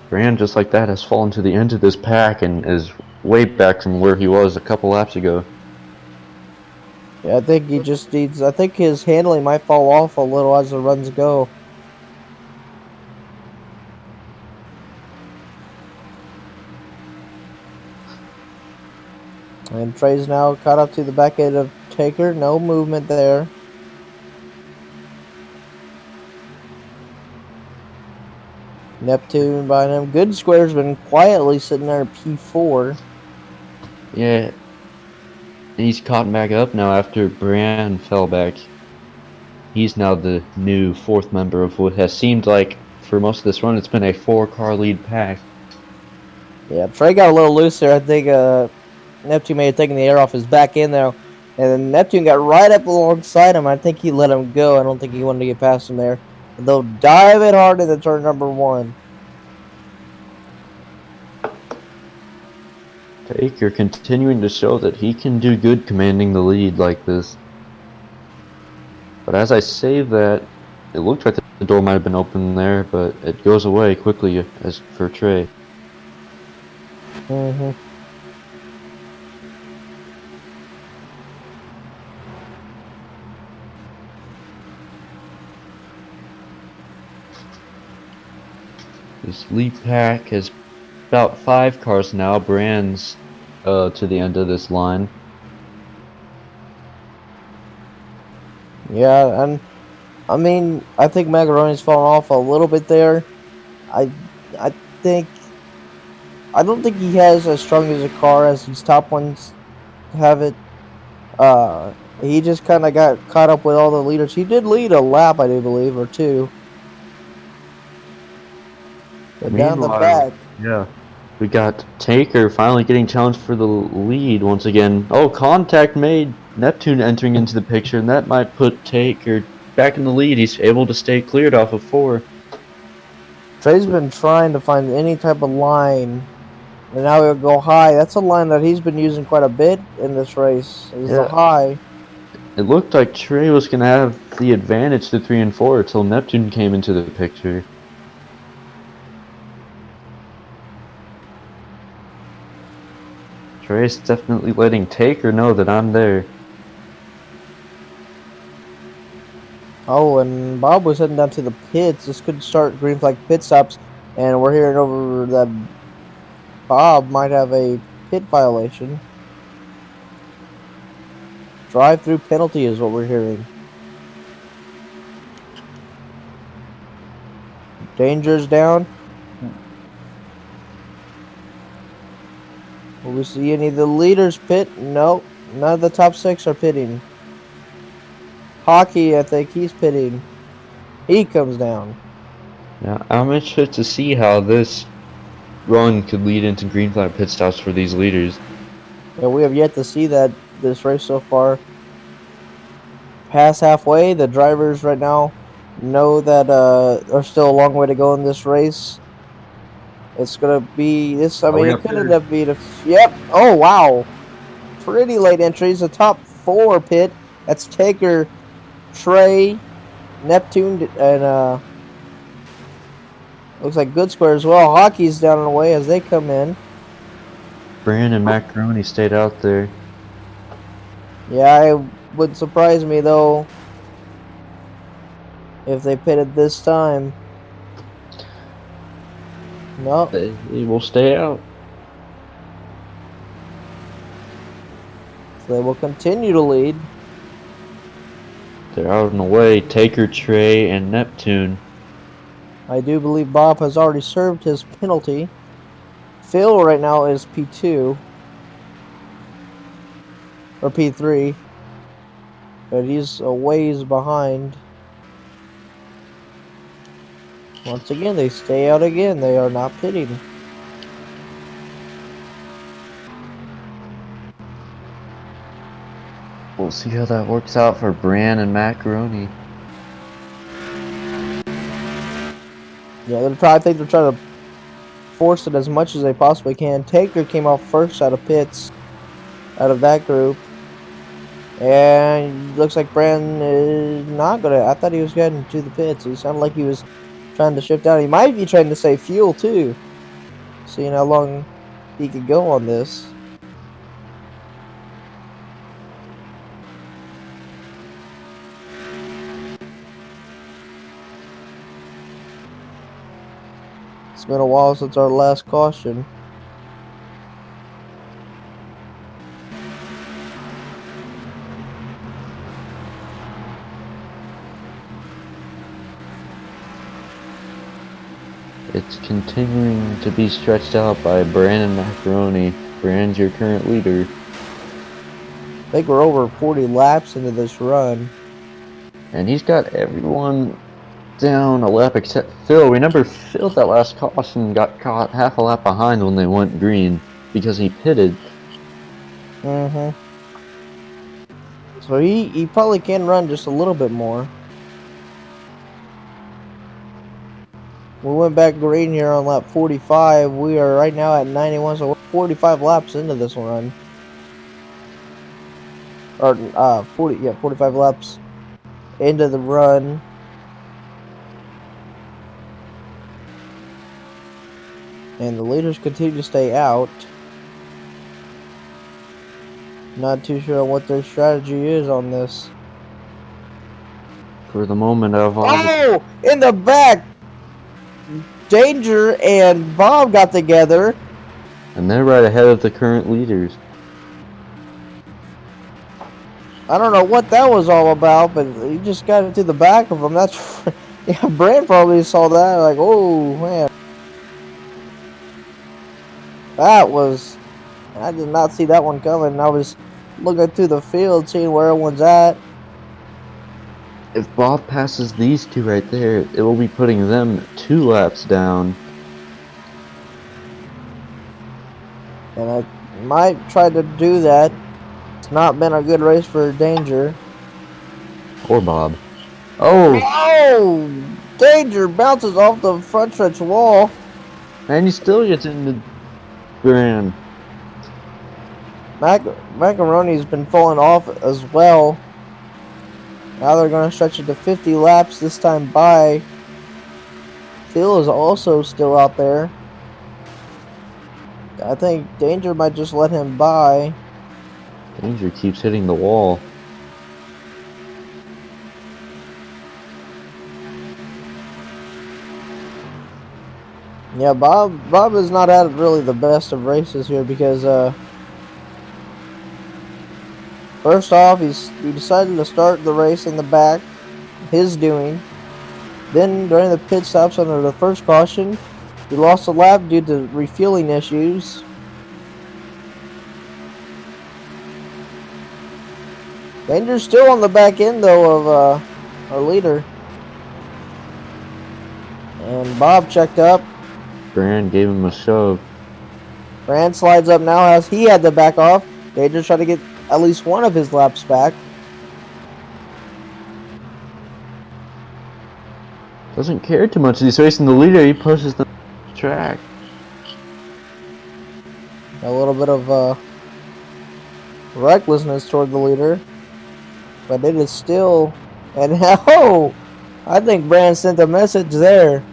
Brand, just like that, has fallen to the end of this pack and is way back from where he was a couple laps ago. Yeah, I think he just needs... I think his handling might fall off a little as the runs go. And Trey's now caught up to the back end of Taker. No movement there. Neptune behind him. Good Square's been quietly sitting there at P4. Yeah, he's caught back up now after Brian fell back. He's now the new fourth member of what has seemed like for most of this run it's been a 4-car lead pack. Yeah, Trey got a little loose there. I think Neptune may have taken the air off his back end there. And then Neptune got right up alongside him. I think he let him go. I don't think he wanted to get past him there. And they'll dive it hard into turn number 1. Taker continuing to show that he can do good commanding the lead like this. But as I say that, it looked like the door might have been open there, but it goes away quickly as for Trey. Mm-hmm. This lead pack has about 5 cars now. Brand's to the end of this line. Yeah, and I mean, I think Macaroni's fallen off a little bit there. I think I don't think he has as strong as a car as these top ones have it. He just kind of got caught up with all the leaders. He did lead a lap, I do believe, or 2. But down the Meanwhile, back, yeah, we got Taker finally getting challenged for the lead once again. Oh, contact made. Neptune entering into the picture, and that might put Taker back in the lead. He's able to stay cleared off of 4. Trey's been trying to find any type of line, and now he'll go high. That's a line that he's been using quite a bit in this race. Is the Yeah. high. It looked like Trey was going to have the advantage to 3 and 4 until Neptune came into the picture. Trey's definitely letting Taker know that I'm there. Oh, and Bob was heading down to the pits. This could start green flag pit stops, and we're hearing over that Bob might have a pit violation. Drive-through penalty is what we're hearing. Danger's down. Will we see any of the leaders pit? Nope. None of the top 6 are pitting. Hockey, I think he's pitting. He comes down. Now, I'm interested to see how this run could lead into green flag pit stops for these leaders. And we have yet to see that this race so far. Past halfway, the drivers right now know that there's still a long way to go in this race. It's gonna be this. I mean, it could end up being a. Yep. Oh wow. Pretty late entries. The top 4 pit. That's Taker, Trey, Neptune, and looks like Good Square as well. Hockey's down and away as they come in. Brand and Macaroni stayed out there. Yeah, it would surprise me though if they pitted this time. No. They will stay out. They will continue to lead. They're out and away. Taker, Trey, and Neptune. I do believe Bob has already served his penalty. Phil right now is P2. Or P3. But he's a ways behind. Once again, they stay out again. They are not pitting. We'll see how that works out for Bran and Macaroni. Yeah, I think they're trying to force it as much as they possibly can. Taker came out first out of pits, out of that group. And looks like Bran is not gonna. I thought he was getting to the pits. He sounded like he was trying to shift out. He might be trying to save fuel too, seeing how long he could go on this. It's been a while since our last caution. It's continuing to be stretched out by Brandon Macaroni. Brand's your current leader. I think we're over 40 laps into this run. And he's got everyone down a lap except Phil. Remember, Phil, that last caution, got caught half a lap behind when they went green because he pitted. Mm-hmm. So he probably can run just a little bit more. We went back green here on lap 45. We are right now at 91, so we're 45 laps into this run. Or 45 laps into the run. And the leaders continue to stay out. Not too sure what their strategy is on this. For the moment, out of all Oh! In the back! Danger and Bob got together. and they're right ahead of the current leaders. I don't know what that was all about, but he just got into the back of him. That's... Yeah, Brand probably saw that. Like, oh, man. That was... I did not see that one coming. I was looking through the field, seeing where everyone's at. If Bob passes these two right there, it will be putting them 2 laps down. And I might try to do that. It's not been a good race for Danger. Or Bob. Oh! Oh! Danger bounces off the front stretch wall. And he still gets into Brand. Macaroni's been falling off as well. Now they're going to stretch it to 50 laps this time by. Phil is also still out there. I think Danger might just let him by. Danger keeps hitting the wall. Yeah, Bob has not had really the best of races here because first off, he decided to start the race in the back, his doing. Then during the pit stops under the first caution, he lost a lap due to refueling issues. Danger's still on the back end though of our leader. And Bob checked up. Brand gave him a shove. Brand slides up now as he had to back off. Danger's trying to get at least one of his laps back. Doesn't care too much. He's racing the leader. He pushes the track. A little bit of recklessness toward the leader. But it is still... And oh! I think Brand sent a message there.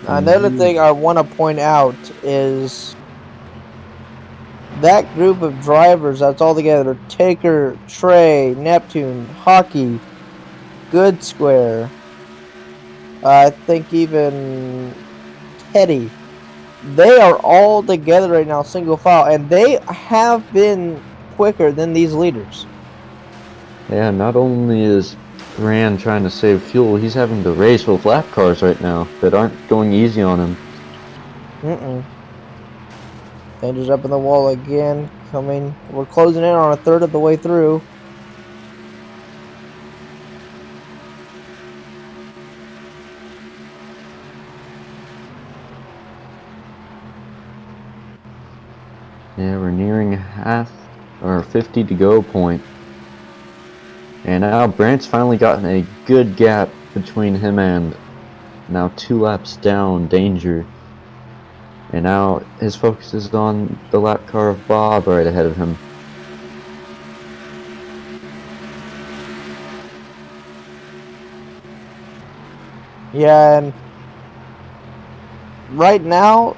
Another thing I want to point out is that group of drivers that's all together, Taker, Trey, Neptune, Hockey, Good Square, I think even Teddy, they are all together right now, single file, and they have been quicker than these leaders. Yeah, not only is Brand trying to save fuel, he's having to race with lap cars right now that aren't going easy on him. Danger's up in the wall again. We're closing in on a third of the way through. Yeah, we're nearing half or 50 to go point. And now Brandt's finally gotten a good gap between him and now 2 laps down Danger. And now his focus is on the lap car of Bob right ahead of him. Yeah, and right now,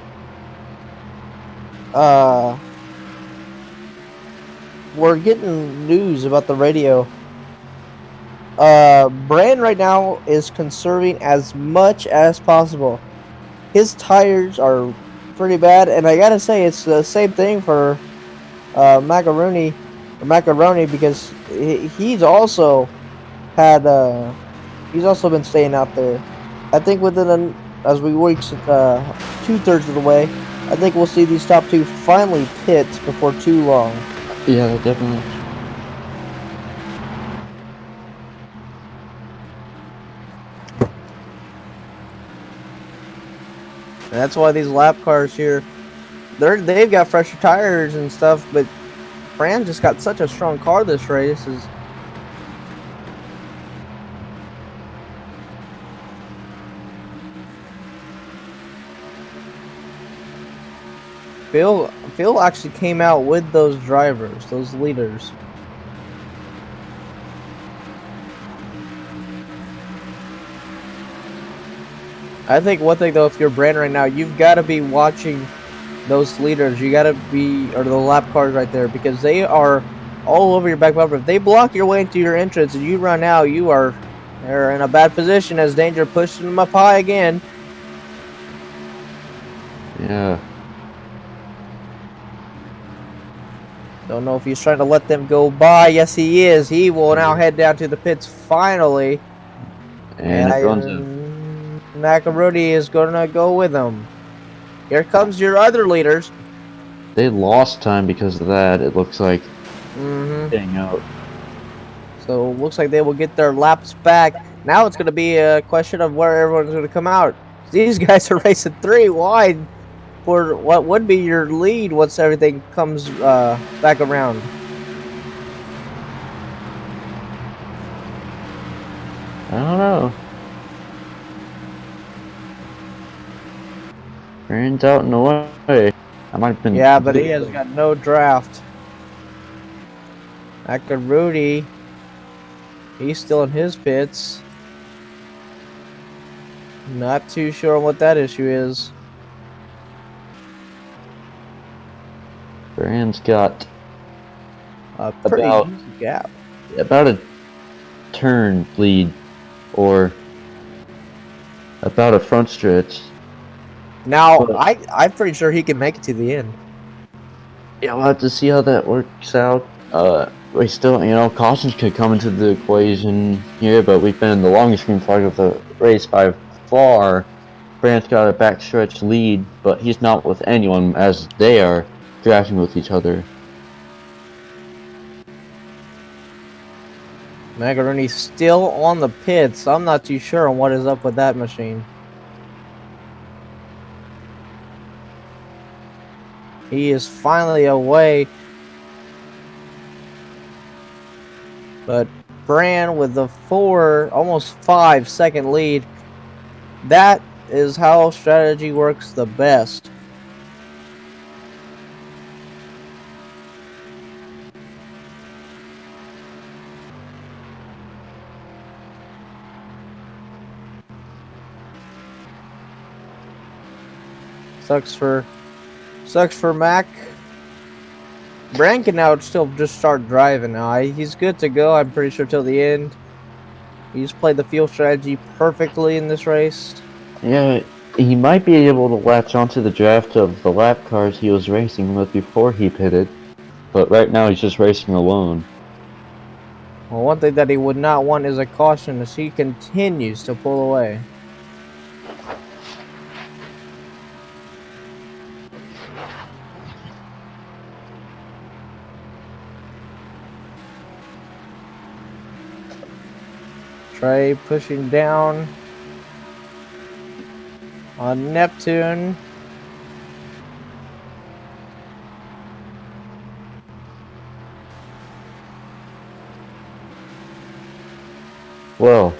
we're getting news about the radio. Brand right now is conserving as much as possible. His tires are pretty bad, and I gotta say it's the same thing for Macaroni because he's also had He's also been staying out there. I think as we reach 2/3 of the way, I think we'll see these top two finally pit before too long. Yeah, definitely. And that's why these lap cars here, they've got fresher tires and stuff, but Fran just got such a strong car this race. Phil actually came out with those drivers, those leaders. I think one thing though, if you're Brand right now, you've got to be watching those leaders. You got to be, or the lap cars right there, because they are all over your back bumper. If they block your way into your entrance and you run out, they're in a bad position as Danger pushing them up high again. Yeah. Don't know if he's trying to let them go by. Yes, he is. He will now head down to the pits finally. And it runs Macaroni is going to go with him. Here comes your other leaders. They lost time because of that, it looks like. Staying out. So it looks like they will get their laps back. Now it's going to be a question of where everyone's going to come out. These guys are racing 3 wide for what would be your lead once everything comes back around. I don't know. Brand's out in the way. I might have been. Yeah, but he has got no draft. Rudy, he's still in his pits. Not too sure what that issue is. Brand's got A pretty decent gap. about a turn lead, or about a front stretch. Now, I'm pretty sure he can make it to the end. Yeah, we'll have to see how that works out. We still, cautions could come into the equation here, but we've been in the longest green flag of the race by far. Brand's got a backstretch lead, but he's not with anyone as they are drafting with each other. Macaroni's still on the pits. I'm not too sure on what is up with that machine. He is finally away. But Brand with the almost 5-second lead. That is how strategy works the best. Sucks for Mac. Brand can now still just start driving now. He's good to go, I'm pretty sure, till the end. He's played the field strategy perfectly in this race. Yeah, he might be able to latch onto the draft of the lap cars he was racing with before he pitted, but right now he's just racing alone. Well, one thing that he would not want is a caution as he continues to pull away. Trey pushing down on Neptune. Well,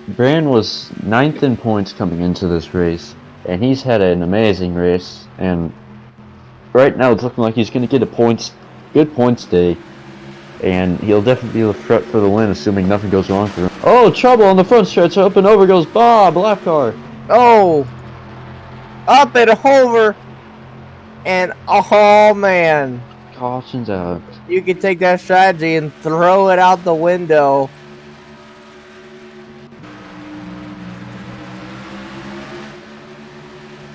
Brand was 9th in points coming into this race, and he's had an amazing race, and right now it's looking like he's going to get a good points day, and he'll definitely be the threat for the win, assuming nothing goes wrong for him. Oh, trouble on the front stretch, up and over goes Bob, lap car. Oh, up and over, and oh man. Caution's out. You can take that strategy and throw it out the window.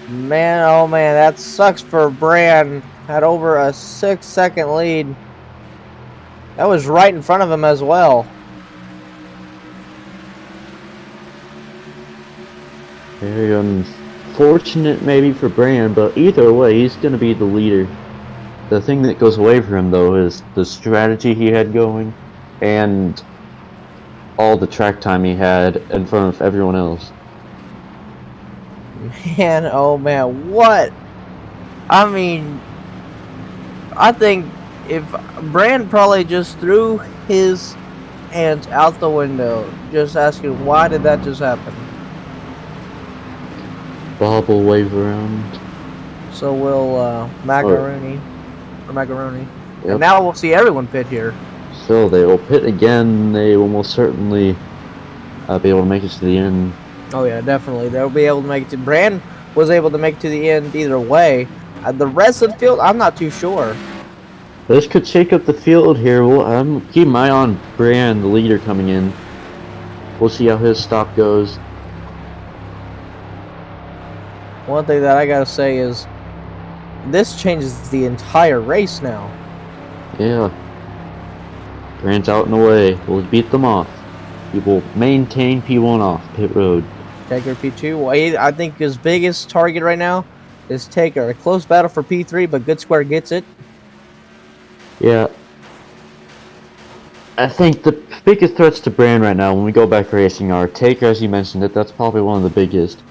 Man, oh man, that sucks for Brand. Had over a 6-second lead. That was right in front of him as well. Very unfortunate maybe for Brand, but either way, he's going to be the leader. The thing that goes away for him, though, is the strategy he had going and all the track time he had in front of everyone else. Man, oh man, what? I mean, I think if Brand probably just threw his hands out the window, just asking why did that just happen? Bob will wave around. So will Macaroni. Or Macaroni. Yep. And now we'll see everyone pit here. So they will pit again. They will most certainly be able to make it to the end. Oh yeah, definitely. They'll be able to make it to. Brand was able to make it to the end either way. The rest of the field, I'm not too sure. This could shake up the field here. Well, keep my eye on Brand, the leader, coming in. We'll see how his stop goes. One thing that I gotta say is, this changes the entire race now. Yeah. Brand's out and away. We'll beat them off. He will maintain P1 off pit road. Taker P2. Well, I think his biggest target right now is Taker. A close battle for P3, but Good Square gets it. Yeah. I think the biggest threats to Brand right now when we go back racing are Taker, as you mentioned it. That's probably one of the biggest.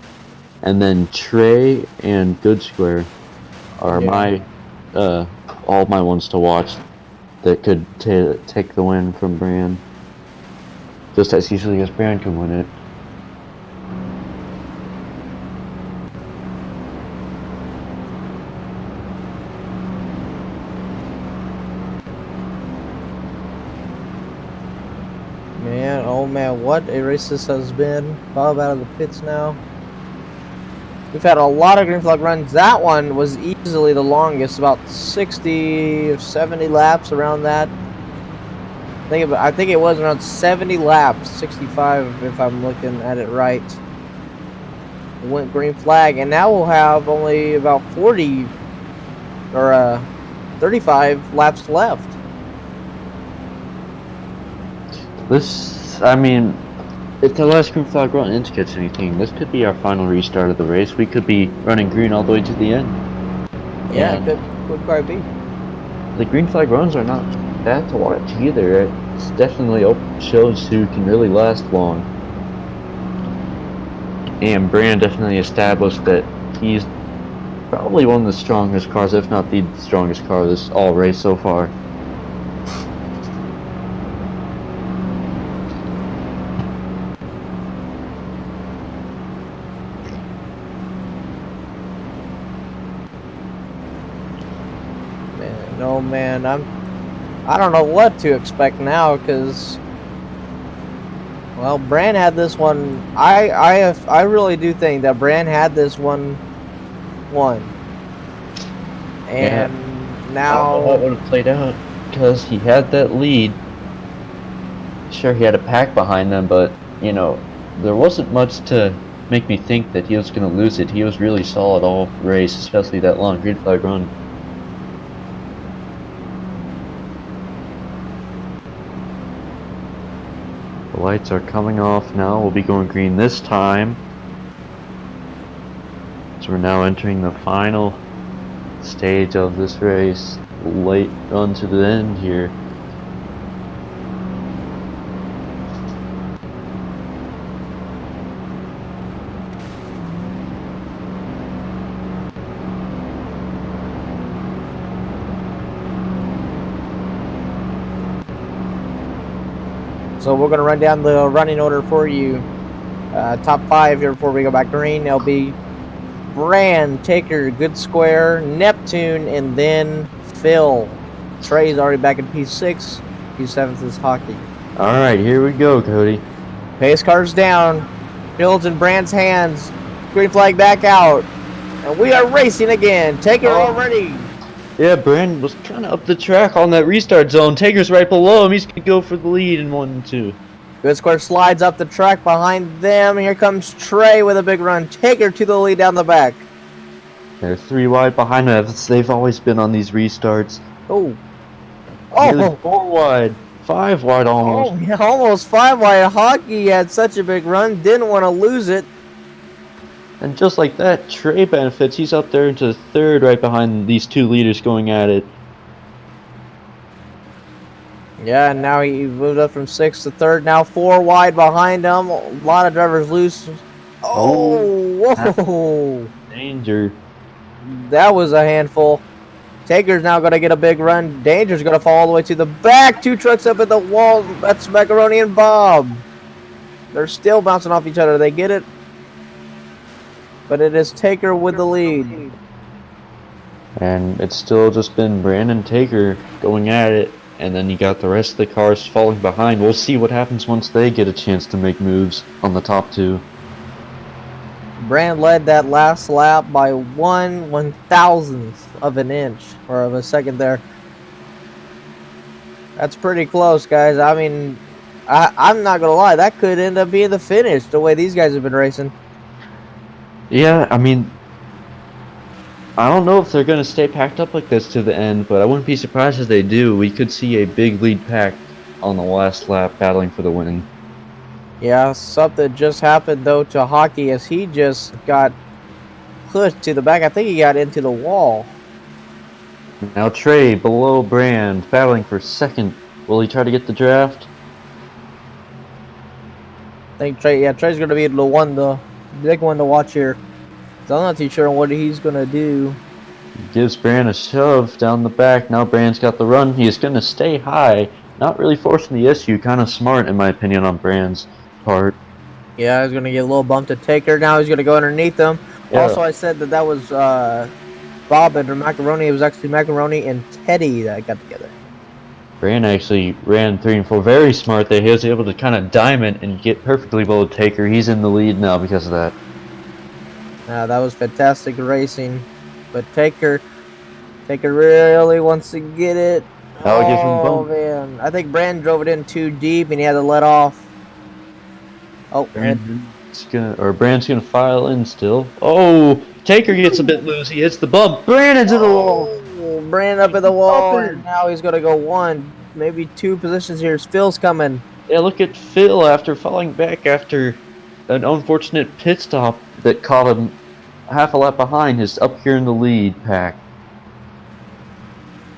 And then Trey and Good Square are my all my ones to watch that could take the win from Brand. Just as easily as Brand can win it. Man, oh man, what a race this has been. Bob out of the pits now. We've had a lot of green flag runs. That one was easily the longest, about 60 or 70 laps around that. I think it was around 70 laps, 65 if I'm looking at it right. Went green flag, and now we'll have only about 40 or 35 laps left. This, I mean, if the last green flag run indicates anything, this could be our final restart of the race. We could be running green all the way to the end. Yeah, it could quite be. The green flag runs are not bad to watch either. It's definitely shows who can really last long. And Brand definitely established that he's probably one of the strongest cars, if not the strongest car of this all race so far. Oh man, I don't know what to expect now because, well, Brand had this one. I really do think that Brand had this one won, and now I don't know how it would have played out because he had that lead. Sure, he had a pack behind them, but you know, there wasn't much to make me think that he was going to lose it. He was really solid all race, especially that long green flag run. The lights are coming off now. We'll be going green this time. So we're now entering the final stage of this race. Late run to the end here. So we're going to run down the running order for you. Top 5 here before we go back green. It'll be Brand, Taker, Good Square, Neptune, and then Phil. Trey's already back in P6. P7 is Hockey. Alright, here we go, Cody. Pace car's down. Phil's in Brand's hands. Green flag back out. And we are racing again. Taker already. Yeah, Brand was trying to up the track on that restart zone. Taker's right below him. He's going to go for the lead in 1 and 2. Good Square slides up the track behind them. Here comes Trey with a big run. Taker to the lead down the back. They're 3 wide behind him. They've always been on these restarts. Oh. Nearly 4 wide. 5 wide almost. Oh, yeah, almost 5 wide. Hockey had such a big run. Didn't want to lose it. And just like that, Trey benefits. He's up there into third right behind these two leaders going at it. Yeah, and now he moved up from 6th to 3rd. Now 4 wide behind him. A lot of drivers loose. Oh, whoa! Danger. That was a handful. Taker's now going to get a big run. Danger's going to fall all the way to the back. 2 trucks up at the wall. That's Macaroni and Bob. They're still bouncing off each other. They get it. But it is Taker with the lead. And it's still just been Brandon Taker going at it. And then you got the rest of the cars falling behind. We'll see what happens once they get a chance to make moves on the top 2. Brand led that last lap by 1/1000th of an inch, or of a second there. That's pretty close, guys. I mean, I'm not gonna lie, that could end up being the finish, the way these guys have been racing. Yeah, I mean, I don't know if they're going to stay packed up like this to the end, but I wouldn't be surprised if they do. We could see a big lead pack on the last lap battling for the win. Yeah, something just happened, though, to Hockey as he just got pushed to the back. I think he got into the wall. Now Trey below Brand, battling for second. Will he try to get the draft? I think Trey's going to be the big one to watch here. So I'm not too sure what he's going to do. He gives Brand a shove down the back. Now Brand's got the run. He is going to stay high. Not really forcing the issue. Kind of smart, in my opinion, on Brand's part. Yeah, he's going to get a little bump to Taker. Now he's going to go underneath them. Yeah. Also, I said that was Bob and Macaroni. It was actually Macaroni and Teddy that got together. Brand actually ran 3 and 4. Very smart there. He was able to kind of diamond and get perfectly below Taker. He's in the lead now because of that. That was fantastic racing. But Taker really wants to get it. That'll give him a Oh, bump. man. I think Brand drove it in too deep and he had to let off. Oh, Brand's gonna file in still. Oh, Taker gets a bit loose. He hits the bump. Brandon's in the wall. Oh, Brand up in the wall. And now he's going to go 1, maybe 2 positions here. Phil's coming. Yeah, look at Phil after falling back after an unfortunate pit stop that caught him half a lap behind. Is up here in the lead pack.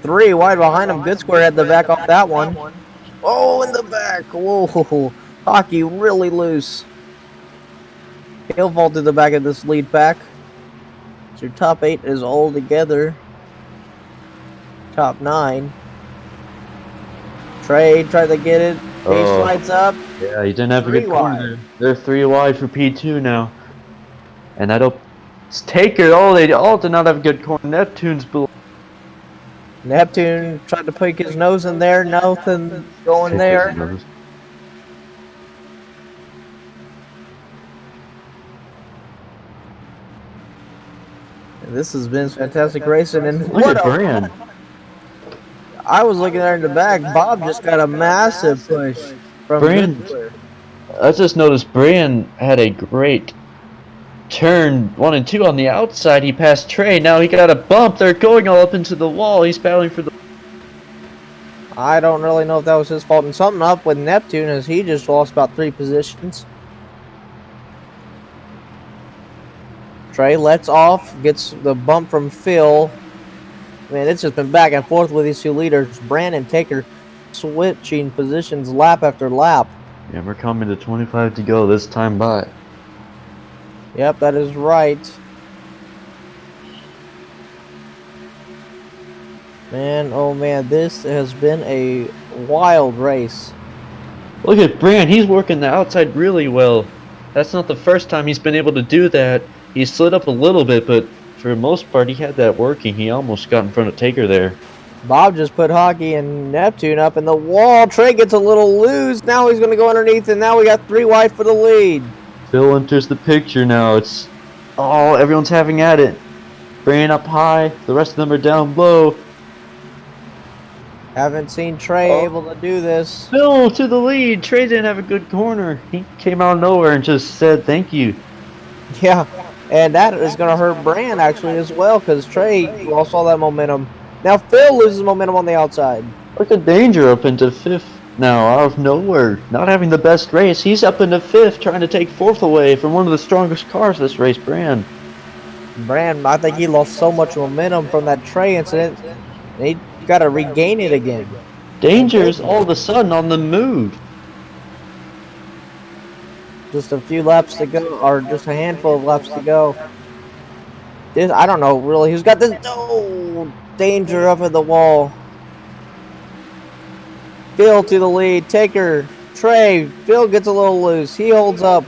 3 wide behind him. Good square had the back off that one. Oh, in the back. Whoa. Hockey really loose. He'll fall to the back of this lead pack. So your top 8 is all together. Top 9. Trey tried to get it. He slides up. Yeah, he didn't have a good 3 corner. wide. They're 3 wide for P2 now. And it's Taker. Oh, they all did not have a good corner. Neptune's below. Neptune tried to poke his nose in there. Nothing going there. This has been fantastic racing. And Look at Brand. I was looking there in the back. Bob just got a massive push from Brand. I just noticed Brand had a great turn 1 and 2 on the outside. He passed Trey. Now he got a bump. They're going all up into the wall. He's battling for the. I don't really know if that was his fault. And something up with Neptune as he just lost about 3 positions. Trey lets off, gets the bump from Phil. Man, it's just been back and forth with these 2 leaders. Brand and Taker switching positions lap after lap. Yeah, we're coming to 25 to go this time by. Yep, that is right. Man, oh man, this has been a wild race. Look at Brand. He's working the outside really well. That's not the first time he's been able to do that. He slid up a little bit, but for the most part, he had that working. He almost got in front of Taker there. Bob just put Hockey and Neptune up in the wall. Trey gets a little loose. Now he's going to go underneath, and now we got 3 wide for the lead. Phil enters the picture now. Everyone's having at it. Brand up high. The rest of them are down low. Haven't seen Trey able to do this. Phil to the lead. Trey didn't have a good corner. He came out of nowhere and just said thank you. Yeah, and that is going to hurt Brand actually as well because Trey lost all that momentum. Now Phil loses momentum on the outside. Look at Danger up into 5th Now, out of nowhere, not having the best race, he's up into 5th, trying to take 4th away from one of the strongest cars this race, Brand. Brand, I think he lost so much momentum from that Trey incident. He got to regain it again. Danger's all of a sudden on the move. Just a few laps to go, or just a handful of laps to go. This, I don't know, really. Who's got this? Oh, Danger up at the wall. Phil to the lead. Taker, Trey. Phil gets a little loose. He holds up.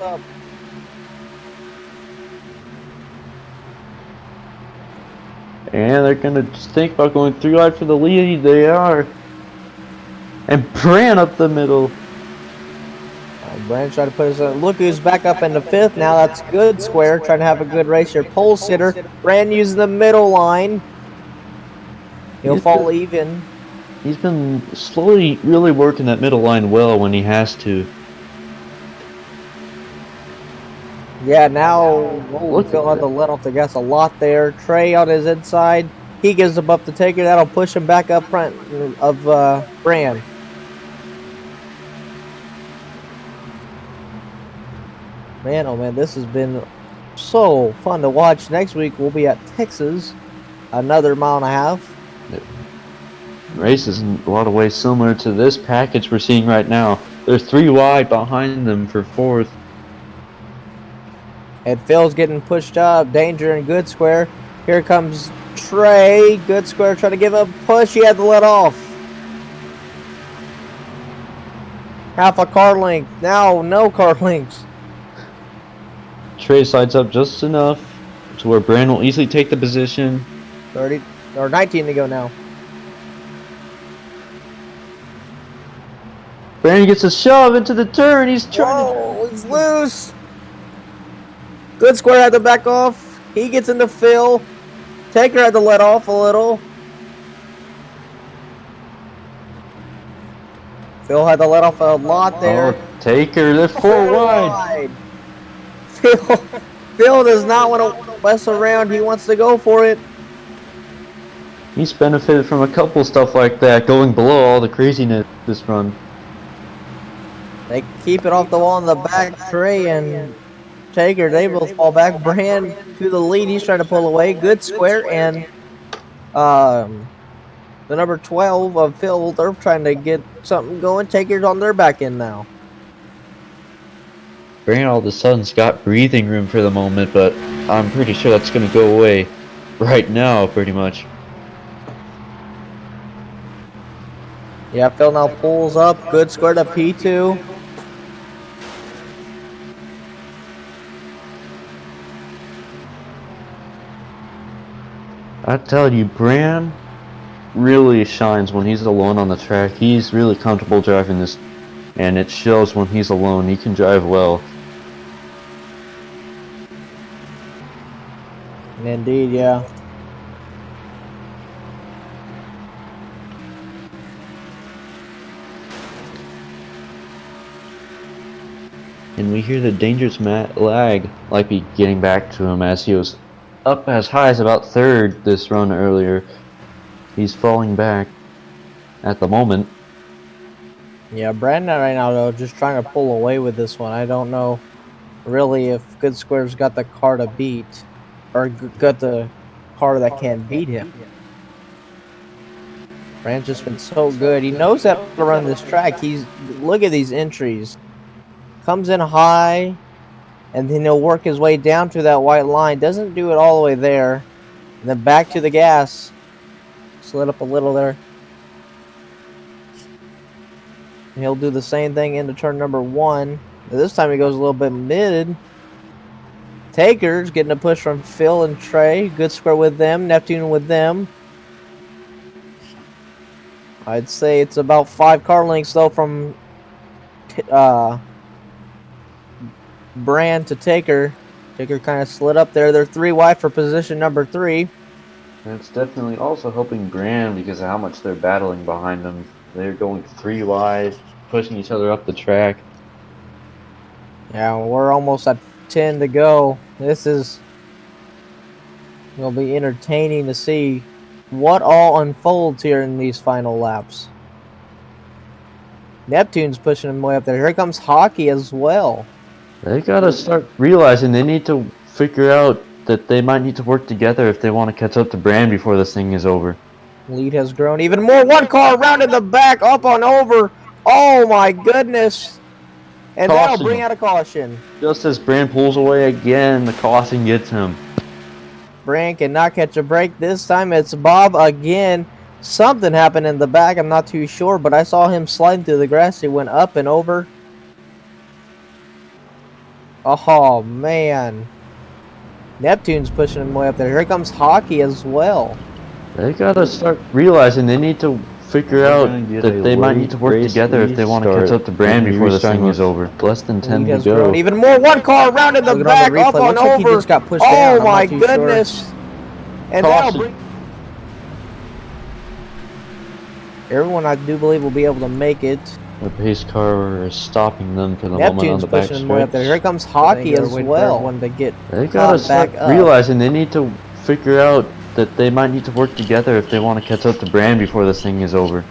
And they're going to just think about going 3 wide for the lead. They are. And Brand up the middle. Brand trying to put his. Look who's back up in the 5th now. That's good square. Trying to have a good race here. Pole sitter. Brand using the middle line. He'll fall even. He's been slowly really working that middle line well when he has to. Yeah, now Phil had to let off the gas a lot there. Trey on his inside. He gives him up to Taker. That'll push him back up front of Brand. Man, oh man, this has been so fun to watch. Next week we'll be at Texas, another mile and a half. Race is in a lot of ways similar to this package we're seeing right now. There's 3 wide behind them for 4th. And Phil's getting pushed up. Danger and Good Square. Here comes Trey. Good Square trying to give a push. He had to let off. Half a car length. Now no car lengths. Trey slides up just enough to where Brand will easily take the position. 30 or 19 to go now. Brand gets a shove into the turn. He's trying Whoa, he's loose. Good Square had to back off. He gets into Phil. Taker had to let off a little. Phil had to let off a lot there. Oh, Taker, they're 4 wide. Phil does not want to mess around. He wants to go for it. He's benefited from a couple stuff like that, going below all the craziness this run. They keep it off the wall in the back. Trey and Taker, they both fall back. Brand to the lead. He's trying to pull away. Good Square and the number 12 of Phil. They're trying to get something going. Taker's on their back end now. Brand all of a sudden's got breathing room for the moment, but I'm pretty sure that's going to go away right now, pretty much. Yeah, Phil now pulls up. Good Square to P2. I tell you, Brand really shines when he's alone on the track. He's really comfortable driving this, and it shows when he's alone. He can drive well. Indeed, yeah. And we hear the dangerous lag like be getting back to him as he was up as high as about 3rd this run earlier. He's falling back at the moment. Yeah, Brandon right now, though, just trying to pull away with this one. I don't know really if Good Square's got the car to beat, or got the car that can beat him. Brand's just been so good. He knows how to run this track. Look at these entries. Comes in high, and then he'll work his way down to that white line. Doesn't do it all the way there. And then back to the gas. Slid up a little there. And he'll do the same thing into turn number 1. This time he goes a little bit mid. Taker's getting a push from Phil and Trey. Good Square with them. Neptune with them. I'd say it's about 5 car lengths, though, from Brand to Taker. Taker kind of slid up there. They're 3 wide for position number 3. That's definitely also helping Brand because of how much they're battling behind them. They're going 3 wide, pushing each other up the track. Yeah, we're almost at 10 to go. This is going to be entertaining to see what all unfolds here in these final laps. Neptune's pushing him way up there. Here comes Hockey as well. They gotta start realizing they need to figure out that they might need to work together if they want to catch up to Brand before this thing is over. Lead has grown even more. One car around in the back, up on over. Oh my goodness. And that'll Caution. bring out a caution. Just as Brand pulls away again, the caution gets him. Brand cannot catch a break. This time it's Bob again. Something happened in the back. I'm not too sure, but I saw him sliding through the grass. He went up and over. Oh, man. Neptune's pushing him way up there. Here comes Hockey as well. They gotta start realizing they need to figure out that they might need to work together if they want to catch up to Brand before this thing is over. Less than 10 Lead to has go. grown even more. One car around in the back, up on Looks like over. he just got pushed Oh down. I'm my not too sure. goodness. And that'll bring... Everyone, I do believe, will be able to make it. The pace car is stopping them for the moment on Neptune's the back pushing him way up there. Here stretch. comes Hockey as well. One to get They gotta start back up. realizing they need to figure out that they might need to work together if they want to catch up to Brand before this thing is over.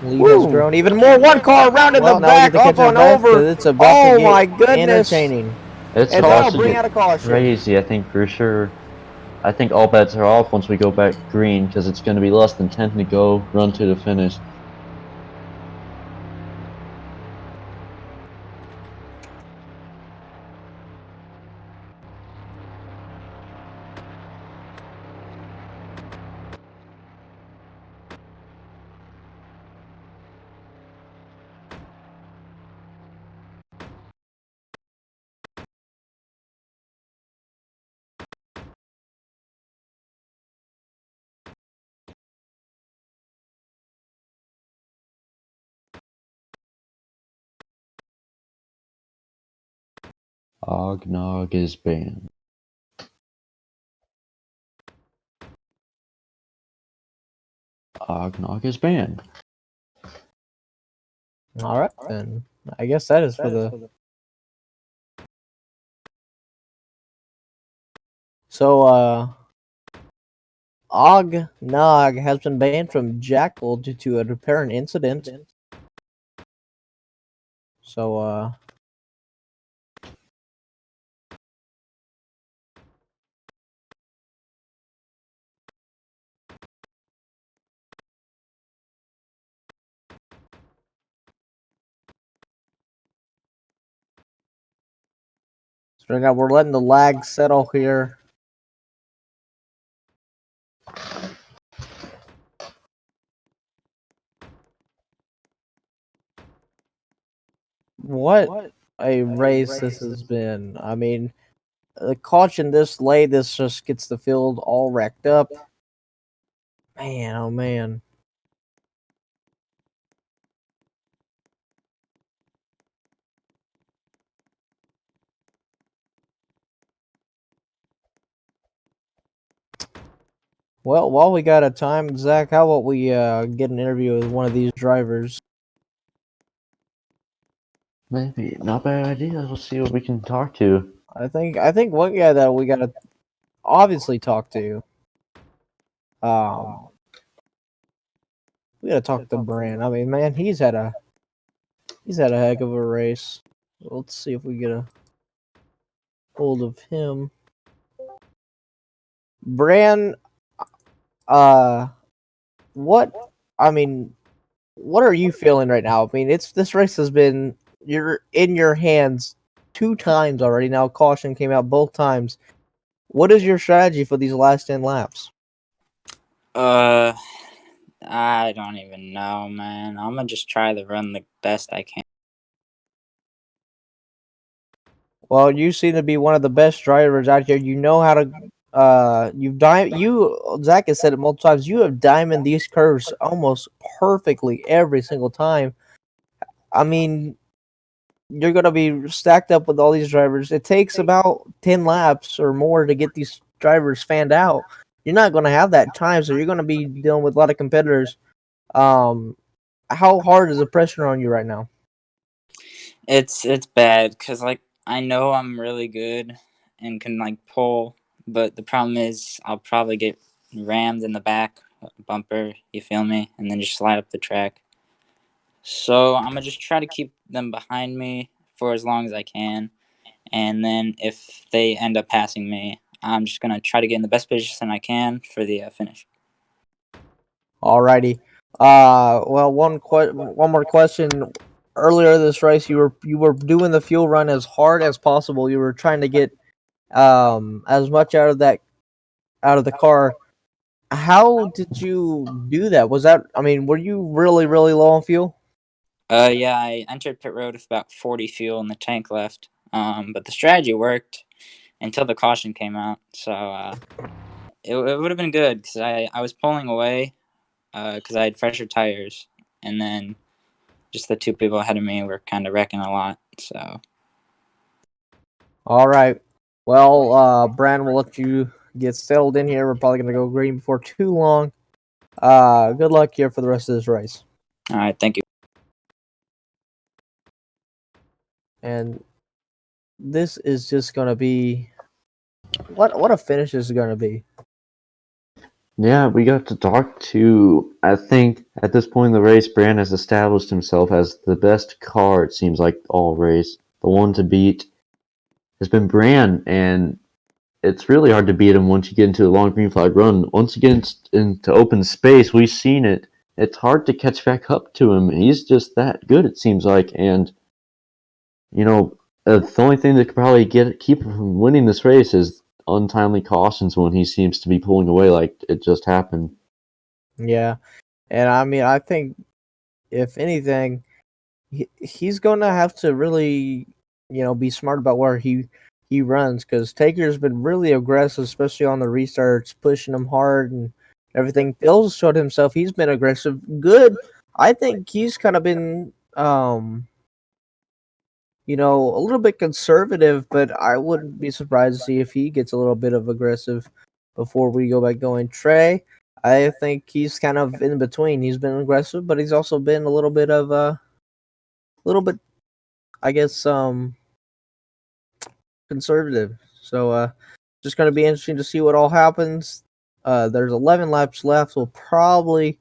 Lead has grown even more. One car around in the back, up on over. It's about Oh to get my goodness. entertaining. It's And about that'll to bring get out a caution. crazy, I think, for sure. I think all bets are off once we go back green, because it's going to be less than 10 to go, run to the finish. Ognog is banned. Ognog is banned. All right, then. I guess that is for the... So, Og-Nog has been banned from Jackal due to a apparent incident. So, so now we're letting the lag settle here. What a race this has been. I mean, the caution this late, this just gets the field all wrecked up. Man, oh man. Well, while we got a time, Zach, how about we get an interview with one of these drivers? Maybe. Not a bad idea. Let's see what we can talk to. I think one guy that we gotta obviously talk to. We gotta talk to Brand. I mean, man, he's had a heck of a race. Let's see if we get a hold of him. Brand, what? I mean, what are you feeling right now? I mean, this race has been you're in your hands 2 times already. Now caution came out both times. What is your strategy for these last 10 laps? I don't even know, man. I'm gonna just try to run the best I can. Well, you seem to be one of the best drivers out here. You know how to Zach has said it multiple times. You have diamond these curves almost perfectly every single time. I mean, you're gonna be stacked up with all these drivers. It takes about 10 laps or more to get these drivers fanned out. You're not gonna have that time, so you're gonna be dealing with a lot of competitors. How hard is the pressure on you right now? It's bad because like I know I'm really good and can like pull, but the problem is I'll probably get rammed in the back bumper. You feel me? And then just slide up the track. So I'm gonna just try to keep them behind me for as long as I can, and then if they end up passing me, I'm just gonna try to get in the best position I can for the finish. Alrighty. Well, one more question. Earlier this race, you were doing the fuel run as hard as possible. You were trying to get as much out of the car. How did you do that? Was that, I mean, were you really low on fuel? Yeah, I entered pit road with about 40 fuel in the tank left. But the strategy worked until the caution came out. So it would have been good because I was pulling away because I had fresher tires, and then just the two people ahead of me were kind of wrecking a lot. So All right. Well, Brand, we'll let you get settled in here. We're probably gonna go green before too long. Good luck here for the rest of this race. all right, thank you. And this is just gonna be what a finish this is gonna be. Yeah, we got to talk to. I think at this point in the race, Brand has established himself as the best car. It seems like all race, the one to beat has been Brand, and it's really hard to beat him once you get into a long green flag run. Once you get into open space, we've seen it. It's hard to catch back up to him. He's just that good, it seems like, and you know, the only thing that could probably keep him from winning this race is untimely cautions when he seems to be pulling away like it just happened. Yeah, and I mean, I think if anything, he's gonna have to really, be smart about where he runs because Taker's been really aggressive, especially on the restarts, pushing him hard and everything. Phil's showed himself he's been aggressive. Good. I think he's kind of been, a little bit conservative, but I wouldn't be surprised to see if he gets a little bit of aggressive before we go back going. Trey, I think he's kind of in between. He's been aggressive, but he's also been a little bit, I guess, conservative. So, just going to be interesting to see what all happens. There's 11 laps left. We'll probably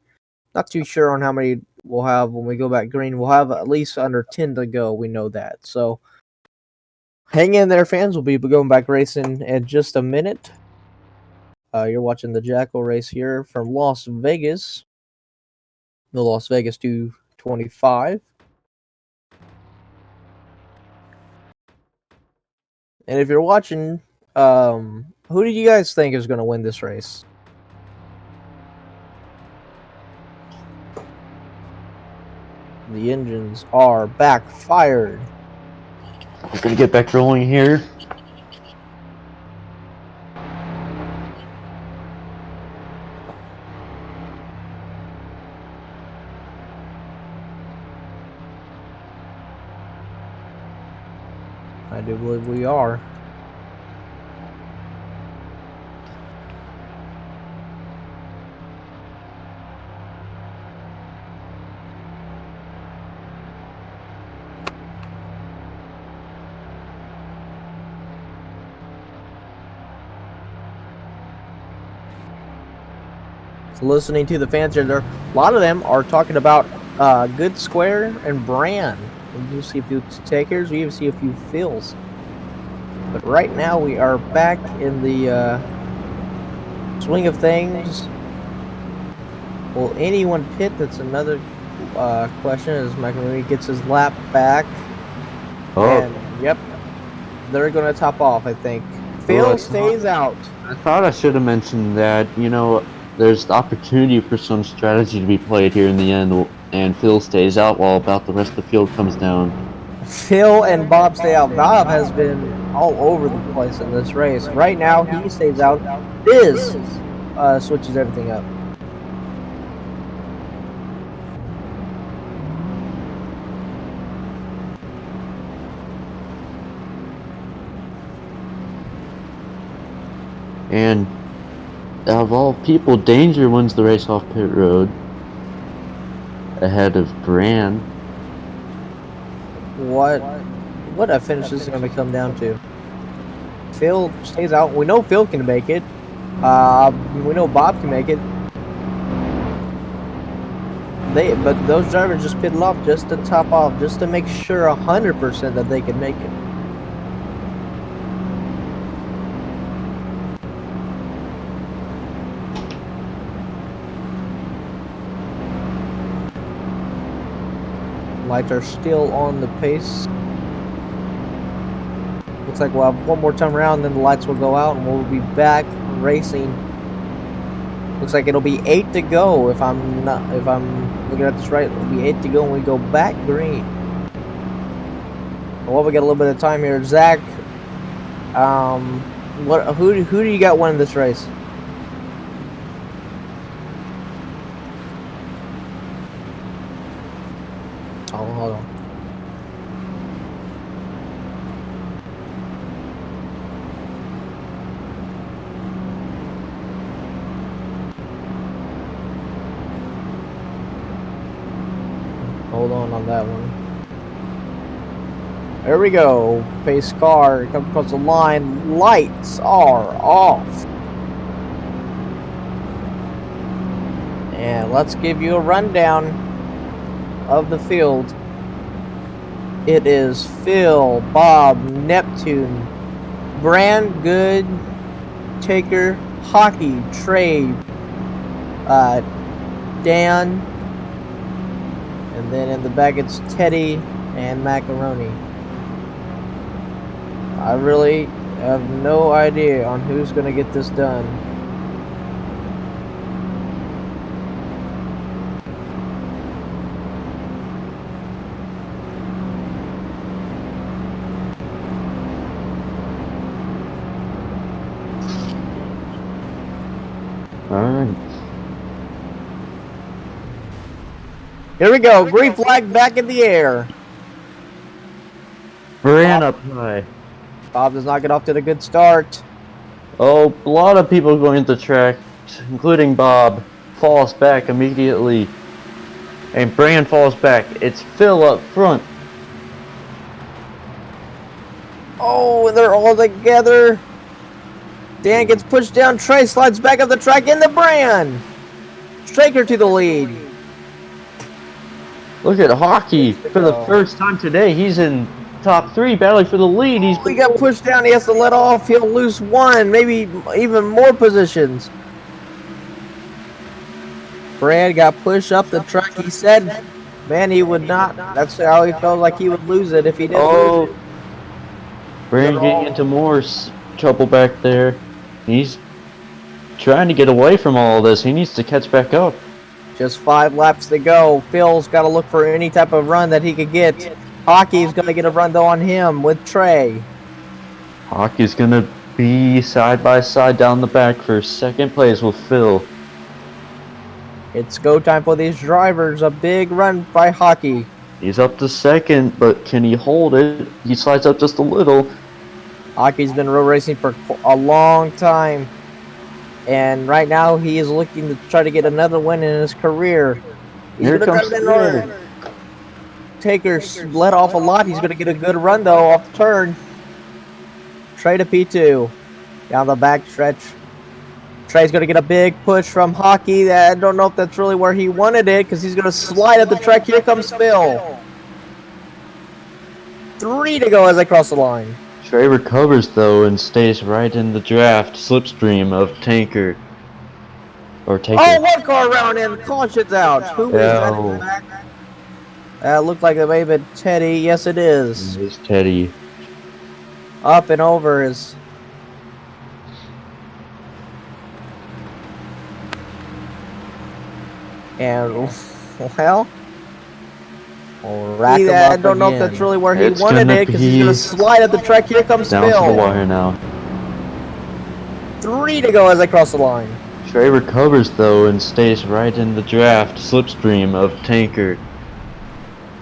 not too sure on how many we'll have when we go back green. We'll have at least under 10 to go. We know that. So, hang in there, fans. We'll be going back racing in just a minute. You're watching the Jackal race here from Las Vegas, the Las Vegas 225. And if you're watching, who do you guys think is going to win this race? The engines are backfired. We're gonna get back rolling here. I do believe we are. So listening to the fans here, a lot of them are talking about Good Square and Brand. And you see a few takers, we even see a few fills. But right now we are back in the swing of things. Will anyone pit? That's another question as McEnroe gets his lap back. Oh, And, yep, they're going to top off, I think. Phil stays out. I thought I should have mentioned that. There's the opportunity for some strategy to be played here in the end, and Phil stays out while about the rest of the field comes down. Phil and Bob stay out. Bob has been all over the place in this race. Right now, he stays out. Biz switches everything up. And of all people, Danger wins the race off pit road ahead of Brand. What a finish this is going to come down to. Phil stays out. We know Phil can make it. We know Bob can make it. But those drivers just pitted off just to top off, just to make sure 100% that they could make it. Lights are still on the pace. Looks like we'll have one more time around, then the lights will go out, and we'll be back racing. Looks like it'll be 8 to go if I'm looking at this right. It'll be 8 to go when we go back green. Well, we got a little bit of time here, Zach. Who do you got winning this race? Oh, hold on. Hold on that one. There we go. Pace car comes across the line. Lights are off. And let's give you a rundown of the field. It is Phil, Bob, Neptune, Brand, Good, Taker, Hockey, Trey, Dan, and then in the back it's Teddy and Macaroni. I really have no idea on who's going to get this done. Alright. Here we go. Green flag back in the air. Ran up high. Bob does not get off to the good start. Oh, a lot of people going into the track, including Bob, falls back immediately. And Brand falls back. It's Phil up front. Oh, they're all together. Dan gets pushed down. Trey slides back up the track into Brand. Straker to the lead. Look at Hockey. For the first time today, he's in top 3, battling for the lead. He got pushed down. He has to let off. He'll lose 1, maybe even more positions. Brad got pushed up the track. He said, man, he would not. That's how he felt like he would lose it if he didn't lose it. Brand getting into more trouble back there. He's trying to get away from all this. He needs to catch back up. Just 5 laps to go. Phil's got to look for any type of run that he could get. Hockey's going to get a run though on him with Trey. Hockey's going to be side by side down the back for second place with Phil. It's go time for these drivers. A big run by Hockey. He's up to second, but can he hold it? He slides up just a little. Hockey's been road racing for a long time. And right now he is looking to try to get another win in his career. Here comes Trey. Taker's let off a lot. He's going to get a good run though off the turn. Trey to P2. Down the back stretch. Trey's going to get a big push from Hockey. I don't know if that's really where he wanted it because he's going to slide at the track. Here comes Phil. 3 to go as I cross the line. Trey recovers though and stays right in the draft slipstream of Taker. Or Taker. Oh, one car around him. Caution's out. Who is that in the back? Looked like it may have been Teddy. Yes, it is. It is Teddy. Up and over is. And, well. I don't know if that's really where he wanted it because he's going to slide at the track. Here comes Phil. Down to the wire now. 3 to go as I cross the line. Trey recovers though and stays right in the draft slipstream of Taker.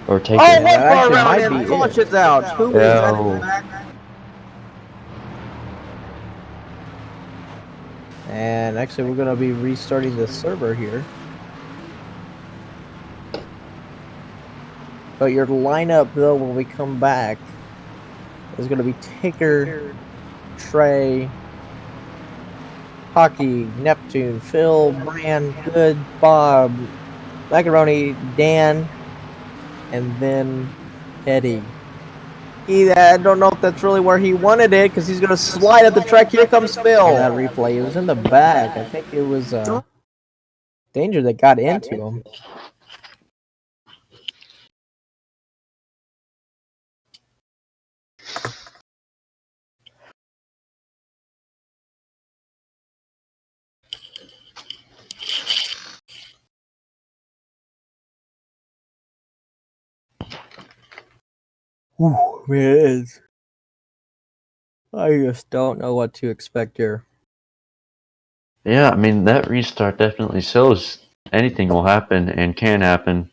Or Taker. Oh, one car around him. Caution's out. Who is that in the back? And actually, we're going to be restarting the server here. But your lineup, though, when we come back, is going to be Taker, Trey, Hockey, Neptune, Phil, Brand, Good, Bob, Macaroni, Dan, and then Eddie. I don't know if that's really where he wanted it because he's gonna slide at the track. Here comes Phil. That replay. It was in the back. I think it was Danger that got into him. Whew, it is. I just don't know what to expect here. Yeah, I mean, that restart definitely shows anything will happen and can happen.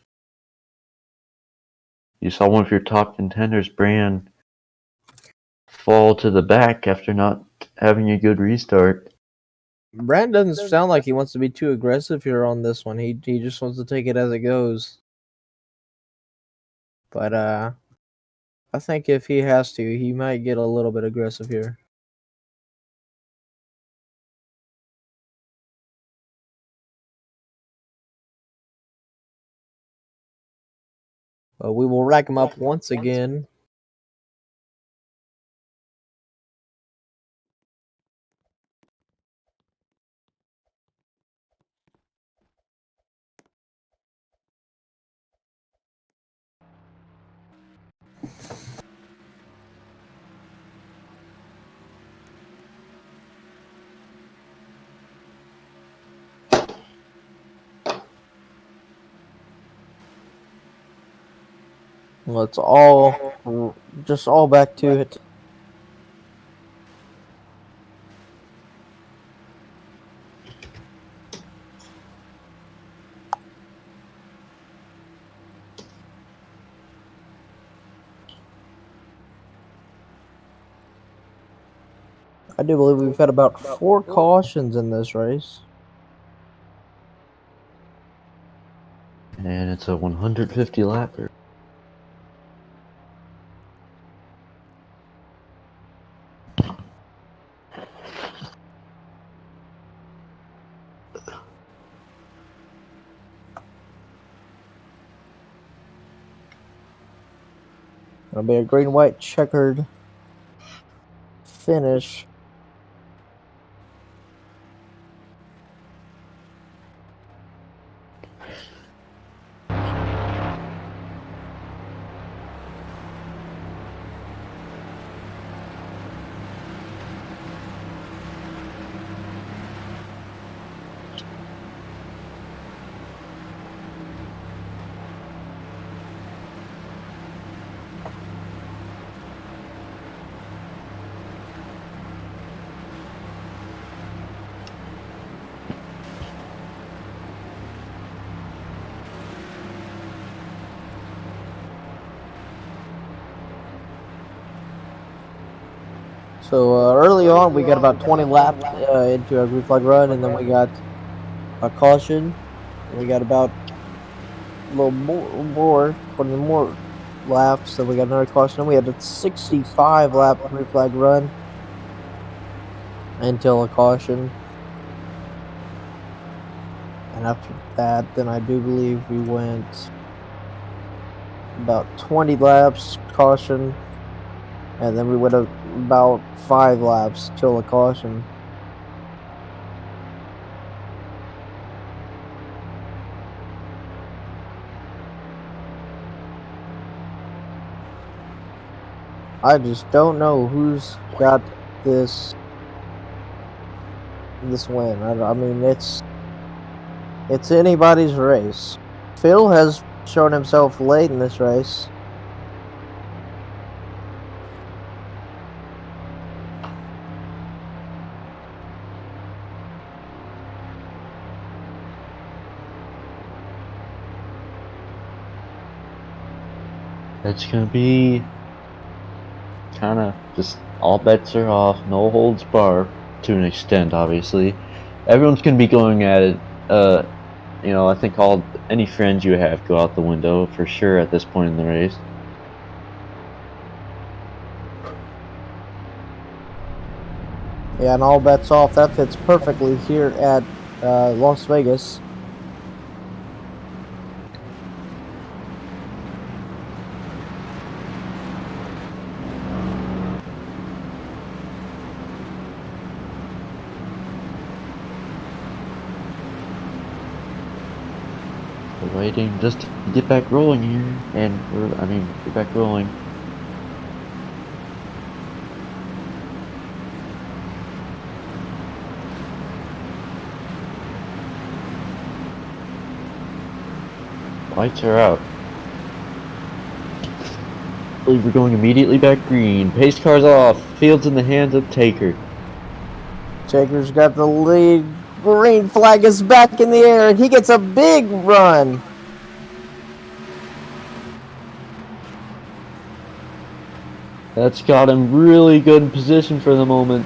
You saw one of your top contenders, Bran, fall to the back after not having a good restart. Brand doesn't sound like he wants to be too aggressive here on this one. He just wants to take it as it goes. But I think if he has to, he might get a little bit aggressive here. But we will rack him up once again. Let's all just all back to it. I do believe we've had about 4 cautions in this race. And it's a 150 lapper. It'll be a green, white, checkered finish. So early on, we got about 20 laps into a green flag run, and then we got a caution. We got about a little more 20 more laps. Then we got another caution. We had a 65 lap green flag run until a caution. And after that, then I do believe we went about 20 laps caution, and then we went about 5 laps till a caution. I just don't know who's got this win. I mean, it's anybody's race. Phil has shown himself late in this race. It's going to be kind of just all bets are off, no holds bar to an extent, obviously. Everyone's going to be going at it. I think any friends you have go out the window for sure at this point in the race. Yeah, and all bets off. That fits perfectly here at Las Vegas. waiting just to get back rolling here, and get back rolling. Lights are out. I believe we're going immediately back green. Pace car's off. Field's in the hands of Taker. Taker's got the lead. Green flag is back in the air, and he gets a big run. That's got him really good in position for the moment.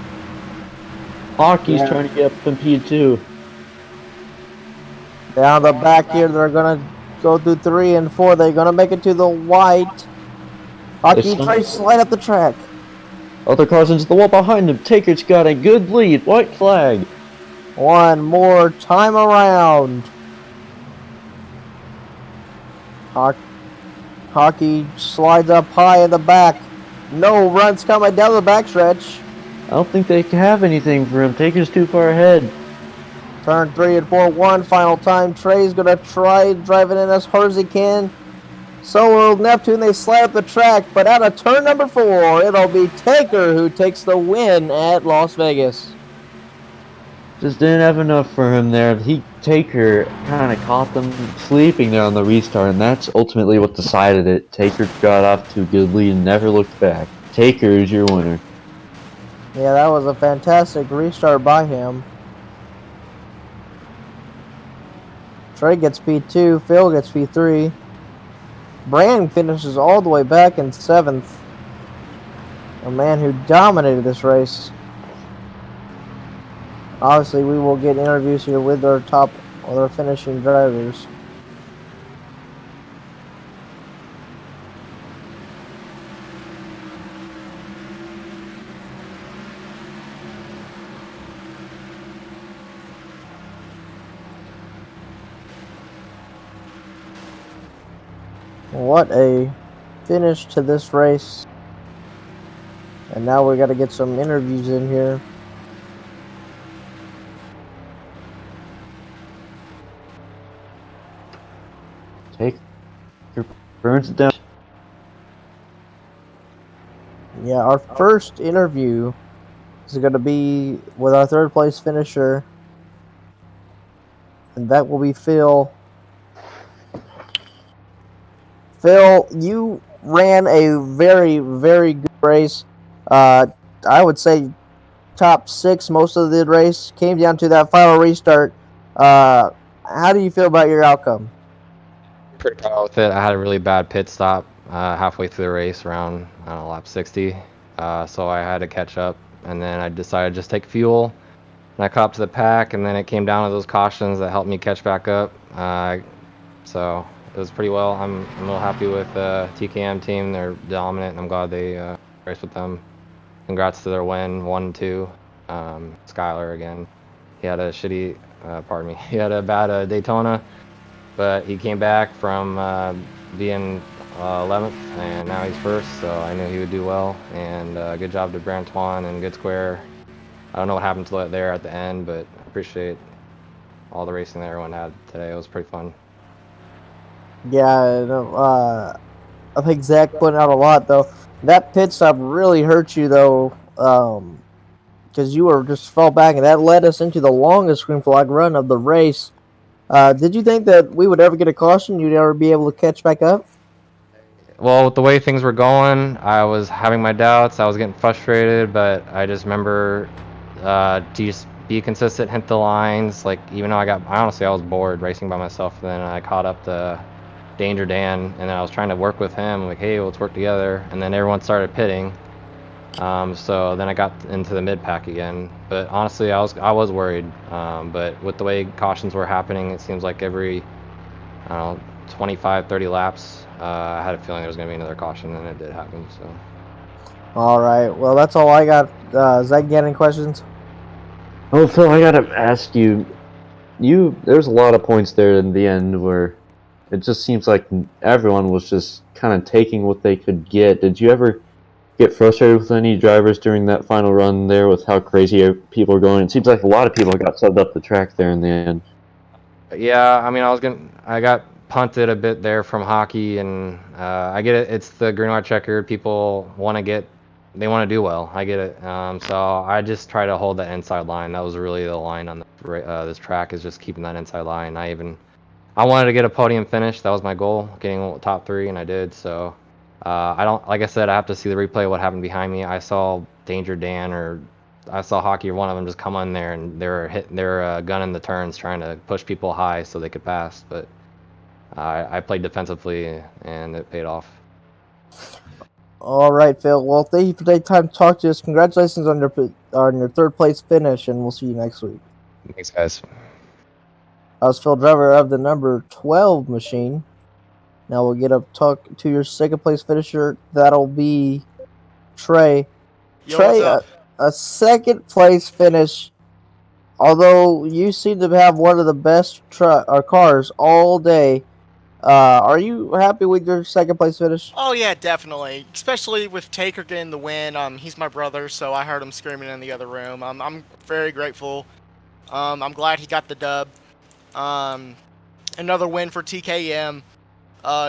Hockey's trying to get up in P2. Down the back here, they're going to go through 3 and 4. They're going to make it to the white. Hockey tries to slide up the track. Other cars into the wall behind him. Taker's got a good lead. White flag. One more time around. Hockey slides up high in the back. No runs coming down the backstretch. I don't think they can have anything for him. Taker's too far ahead. Turn 3 and 4, one final time. Trey's going to try driving in as hard as he can. So will Neptune. They slide up the track, but out of turn number 4, it'll be Taker who takes the win at Las Vegas. Just didn't have enough for him there. Taker kind of caught them sleeping there on the restart, and that's ultimately what decided it. Taker got off to a good lead and never looked back. Taker is your winner. Yeah, that was a fantastic restart by him. Trey gets P2, Phil gets P3. Brand finishes all the way back in 7th. A man who dominated this race. Obviously, we will get interviews here with our finishing drivers. What a finish to this race. And now we got to get some interviews in here. Taker burns it down. Yeah, our first interview is going to be with our 3rd place finisher. And that will be Phil. Phil, you ran a very, very good race. I would say top 6 most of the race. Came down to that final restart. How do you feel about your outcome? Pretty proud with it. I had a really bad pit stop halfway through the race, around lap 60. So I had to catch up, and then I decided to just take fuel. And I caught up to the pack, and then it came down to those cautions that helped me catch back up. So it was pretty well. I'm a little happy with the TKM team. They're dominant, and I'm glad they raced with them. Congrats to their win, 1-2. Skyler again. He had a shitty, he had a bad Daytona. But he came back from being 11th, and now he's 1st, so I knew he would do well. And good job to Brantoine and good square. I don't know what happened to there at the end, but I appreciate all the racing that everyone had today. It was pretty fun. Yeah, I think Zach put out a lot, though. That pit stop really hurt you, though, because you were just fell back, and that led us into the longest green flag run of the race. Did you think that we would ever get a caution? You'd ever be able to catch back up? Well, with the way things were going, I was having my doubts. I was getting frustrated, but I just remember to just be consistent, hit the lines. Like, even though honestly, I was bored racing by myself. And then I caught up to Danger Dan, and then I was trying to work with him, like, hey, let's work together. And then everyone started pitting. So then I got into the mid pack again. But honestly, I was worried. But with the way cautions were happening, it seems like every 25, 30 laps, I had a feeling there was going to be another caution, and it did happen. So. All right. Well, that's all I got. Zach, got any questions? Oh, Phil, I gotta ask you. There's a lot of points there in the end where it just seems like everyone was just kind of taking what they could get. Did you ever get frustrated with any drivers during that final run there with how crazy people were going? It seems like a lot of people got subbed up the track there in the end. Yeah, I mean, I got punted a bit there from hockey, and I get it. It's the green white checkered. People they want to do well. I get it. So I just try to hold that inside line. That was really the line on this track, is just keeping that inside line. I wanted to get a podium finish. That was my goal, getting top 3, and I did. So I don't, like I said, I have to see the replay of what happened behind me. I saw Danger Dan, or I saw Hockey, or one of them just come on there, and they're gunning the turns, trying to push people high so they could pass. But I played defensively, and it paid off. All right, Phil. Well, thank you for taking time to talk to us. Congratulations on your third place finish, and we'll see you next week. Thanks, guys. I was Phil, driver of the number 12 machine. Now we'll get up talk to your second place finisher. That'll be Trey. Yo, what's Trey, up? a second place finish. Although you seem to have one of the best cars all day, are you happy with your second place finish? Oh yeah, definitely. Especially with Taker getting the win. He's my brother, so I heard him screaming in the other room. I'm very grateful. I'm glad he got the dub. Another win for TKM.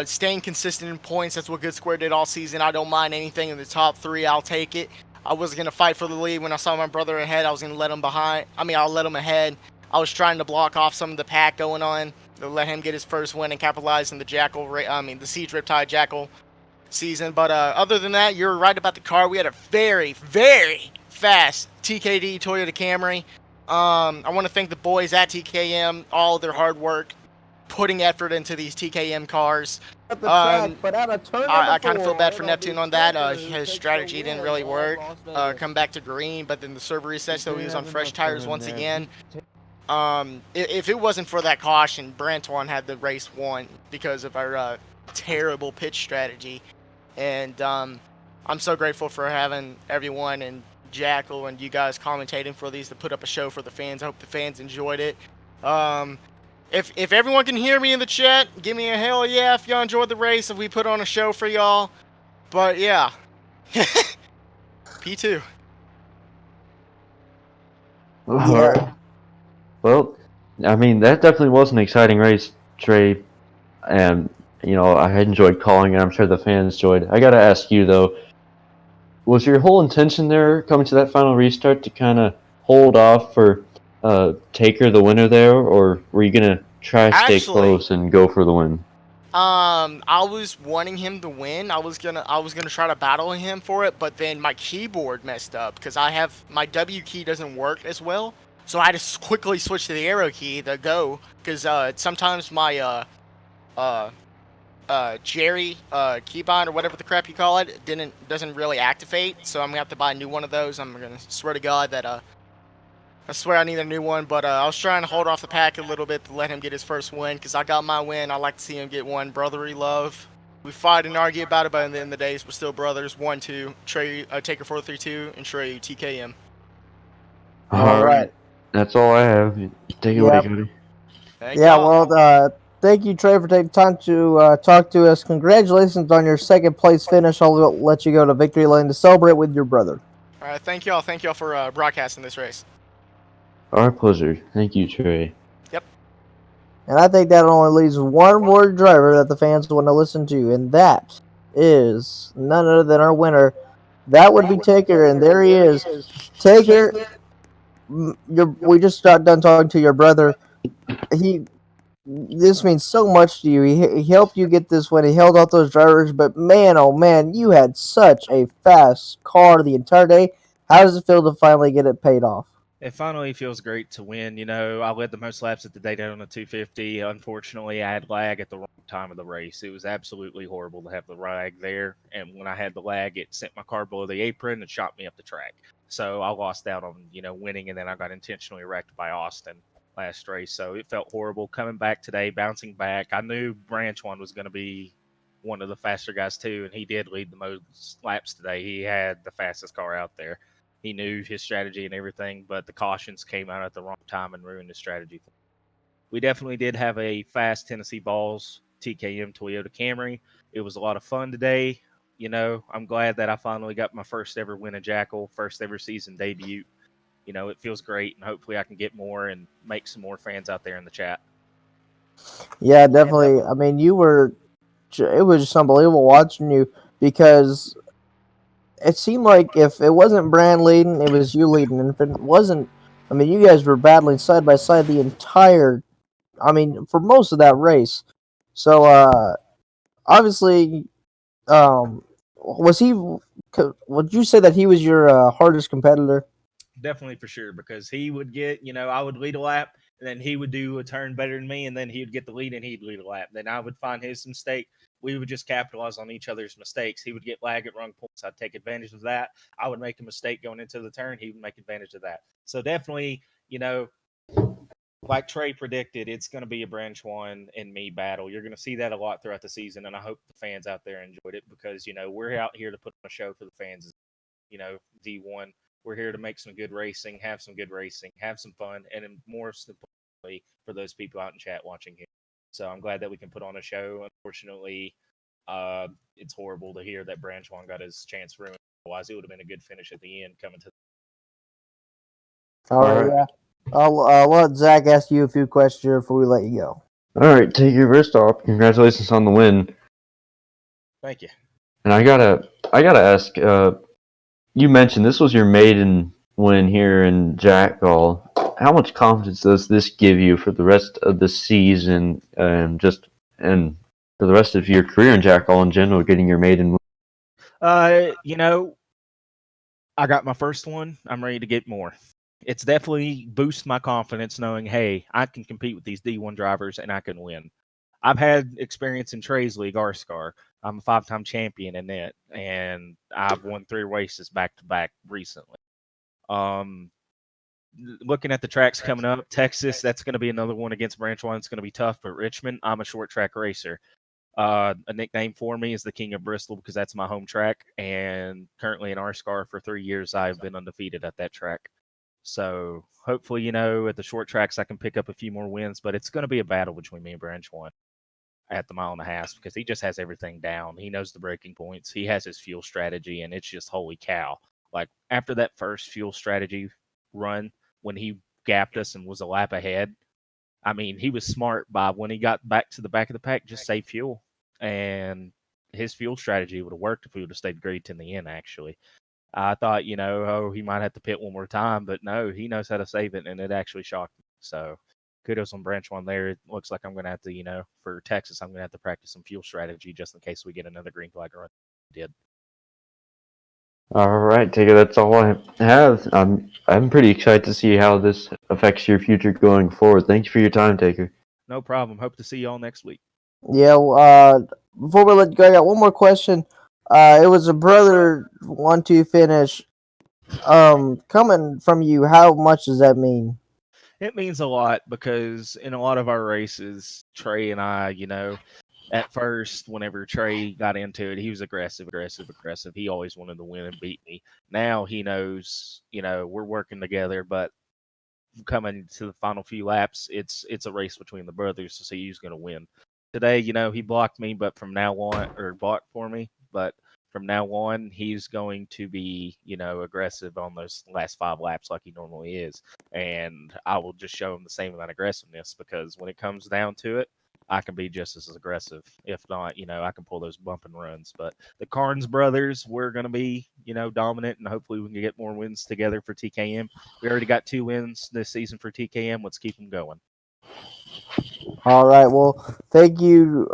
Staying consistent in points. That's what Good Square did all season. I don't mind anything in the top 3. I'll take it. I wasn't gonna fight for the lead when I saw my brother ahead. I was gonna let him behind. I'll let him ahead. I was trying to block off some of the pack going on to let him get his first win and capitalize in the the Siege Riptide Jackal season. But other than that, you're right about the car. We had a very, very fast TKD Toyota Camry. I want to thank the boys at TKM, all of their hard work, putting effort into these TKM cars. I kind of feel bad for Neptune on that. His strategy didn't really work. Come back to green, but then the server reset, so he was on fresh tires once again. If it wasn't for that caution, Brantuan had the race won because of our terrible pitch strategy. And I'm so grateful for having everyone and Jackal and you guys commentating for these to put up a show for the fans. I hope the fans enjoyed it. If everyone can hear me in the chat, give me a hell yeah if y'all enjoyed the race, if we put on a show for y'all. But yeah. P2. Alright. Well, I mean, that definitely was an exciting race, Trey. And, I enjoyed calling it. I'm sure the fans enjoyed. I gotta ask you, though, was your whole intention there coming to that final restart to kind of hold off for Taker, the winner there, or were you gonna try to stay close and go for the win? I was wanting him to win. I was gonna try to battle him for it, but then my keyboard messed up because my W key doesn't work as well. So I had to quickly switch to the arrow key, the go, because sometimes my Jerry keybind or whatever the crap you call it doesn't really activate. So I'm gonna have to buy a new one of those. I'm gonna swear to God that I swear I need a new one, but I was trying to hold off the pack a little bit to let him get his first win, because I got my win. I like to see him get one. Brotherly love. We fight and argue about it, but at the end of the day, we're still brothers. 1-2. Trey, Taker 432, and Trey, TKM. All right. That's all I have. Take it away, Cody. Thank you, Trey, for taking time to talk to us. Congratulations on your second place finish. I'll let you go to victory lane to celebrate with your brother. All right, thank y'all. Thank y'all for broadcasting this race. Our pleasure. Thank you, Trey. Yep. And I think that only leaves one more driver that the fans want to listen to, and that is none other than our winner. That would be Taker, and there he is. Taker, we just got done talking to your brother. This means so much to you. He helped you get this win. He held off those drivers, but man, oh man, you had such a fast car the entire day. How does it feel to finally get it paid off? It finally feels great to win. I led the most laps at the Daytona 250. Unfortunately, I had lag at the wrong time of the race. It was absolutely horrible to have the lag there. And when I had the lag, it sent my car below the apron and shot me up the track. So I lost out on, winning, and then I got intentionally wrecked by Austin last race. So it felt horrible coming back today, bouncing back. I knew Branch One was going to be one of the faster guys too, and he did lead the most laps today. He had the fastest car out there. He knew his strategy and everything, but the cautions came out at the wrong time and ruined his strategy. We definitely did have a fast Tennessee Balls TKM Toyota Camry. It was a lot of fun today. I'm glad that I finally got my first ever win at Jackal, first ever season debut. It feels great, and hopefully I can get more and make some more fans out there in the chat. Yeah, definitely. I mean, you were. It was just unbelievable watching you because it seemed like if it wasn't Brand leading, it was you leading, and if it wasn't, I mean, you guys were battling side by side the entire. I mean, for most of that race. So obviously, was he? Would you say that he was your hardest competitor? Definitely for sure, because he would get, I would lead a lap, and then he would do a turn better than me, and then he would get the lead and he'd lead a lap. Then I would find his mistake. We would just capitalize on each other's mistakes. He would get lag at wrong points. I'd take advantage of that. I would make a mistake going into the turn. He would make advantage of that. So definitely, like Trey predicted, it's going to be a Branch One and me battle. You're going to see that a lot throughout the season, and I hope the fans out there enjoyed it because we're out here to put on a show for the fans. D1. We're here to make some good racing, have some fun, and more simply for those people out in chat watching here. So I'm glad that we can put on a show. Unfortunately, it's horrible to hear that Branch One got his chance ruined. Otherwise, it would have been a good finish at the end coming to. All right, yeah. I'll let Zach ask you a few questions here before we let you go. All right, take your wrist off. Congratulations on the win. Thank you. And I gotta ask. You mentioned this was your maiden win here in Jackal. How much confidence does this give you for the rest of the season, and for the rest of your career in Jackal in general, getting your maiden win? I got my first one. I'm ready to get more. It's definitely boosts my confidence knowing, hey, I can compete with these D1 drivers and I can win. I've had experience in Trey's League, RSCAR. I'm a 5-time champion in it, and I've won 3 races back to back recently. Looking at the tracks coming up, Texas, that's going to be another one against Branch One. It's going to be tough, but Richmond, I'm a short track racer. A nickname for me is the King of Bristol because that's my home track, and currently in RSCAR for 3 years, I've been undefeated at that track. So hopefully, at the short tracks, I can pick up a few more wins, but it's going to be a battle between me and Branch One at the 1.5 because he just has everything down. He knows the breaking points. He has his fuel strategy, and it's just holy cow. Like after that first fuel strategy run, when he gapped us and was a lap ahead, I mean, he was smart by when he got back to the back of the pack, just save fuel. And his fuel strategy would have worked if he would have stayed great in the end, actually. I thought, he might have to pit one more time, but no, he knows how to save it, and it actually shocked me. So kudos on Branch One there. It looks like I'm going to have to, for Texas, I'm going to have to practice some fuel strategy just in case we get another green flag run. Did. All right, Tigger, that's all I have. I'm pretty excited to see how this affects your future going forward. Thank you for your time, Taker. No problem. Hope to see y'all next week. Yeah. Before we let you go, I got one more question. It was a brother 1-2 finish. Coming from you, how much does that mean? It means a lot because in a lot of our races, Trey and I, at first, whenever Trey got into it, he was aggressive. He always wanted to win and beat me. Now he knows, we're working together, but coming to the final few laps, it's a race between the brothers to see who's going to win. Today, he blocked me, but from now on, or blocked for me, but from now on, he's going to be, aggressive on those last 5 laps like he normally is. And I will just show him the same amount of aggressiveness because when it comes down to it, I can be just as aggressive. If not, I can pull those bump and runs. But the Carnes brothers, we're going to be, dominant, and hopefully we can get more wins together for TKM. We already got 2 wins this season for TKM. Let's keep them going. All right. Well, thank you,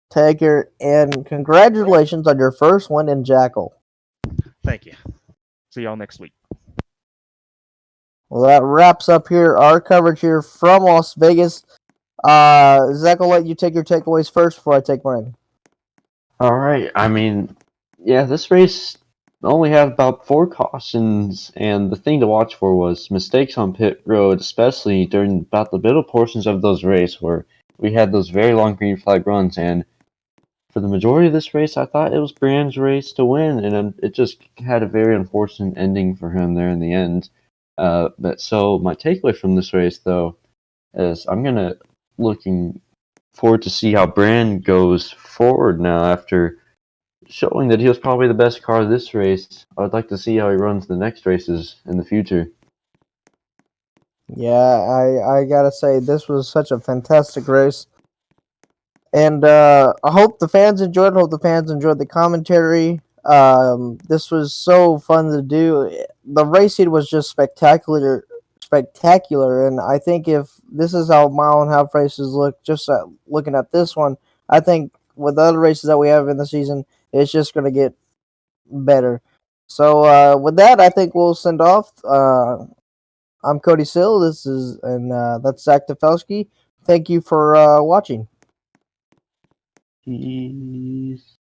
Taker, and congratulations on your first win in Jackal. Thank you. See y'all next week. Well, that wraps up here our coverage here from Las Vegas. Zach, I'll let you take your takeaways first before I take mine. All right. I mean, yeah, this race only had about 4 cautions, and the thing to watch for was mistakes on pit road, especially during about the middle portions of those races where we had those very long green flag runs. And for the majority of this race, I thought it was Brand's race to win, and it just had a very unfortunate ending for him there in the end. So my takeaway from this race, though, is I'm looking forward to see how Brand goes forward now after showing that he was probably the best car this race. I would like to see how he runs the next races in the future. Yeah, I gotta say this was such a fantastic race, and I hope the fans enjoyed. Hope the fans enjoyed the commentary. This was so fun to do. The racing was just spectacular, and I think if this is how mile and a half races look, just looking at this one, I think with the other races that we have in the season, it's just gonna get better. So with that, I think we'll send off. I'm Cody Sill. This is and that's Zach Tefelsky. Thank you for watching. Peace.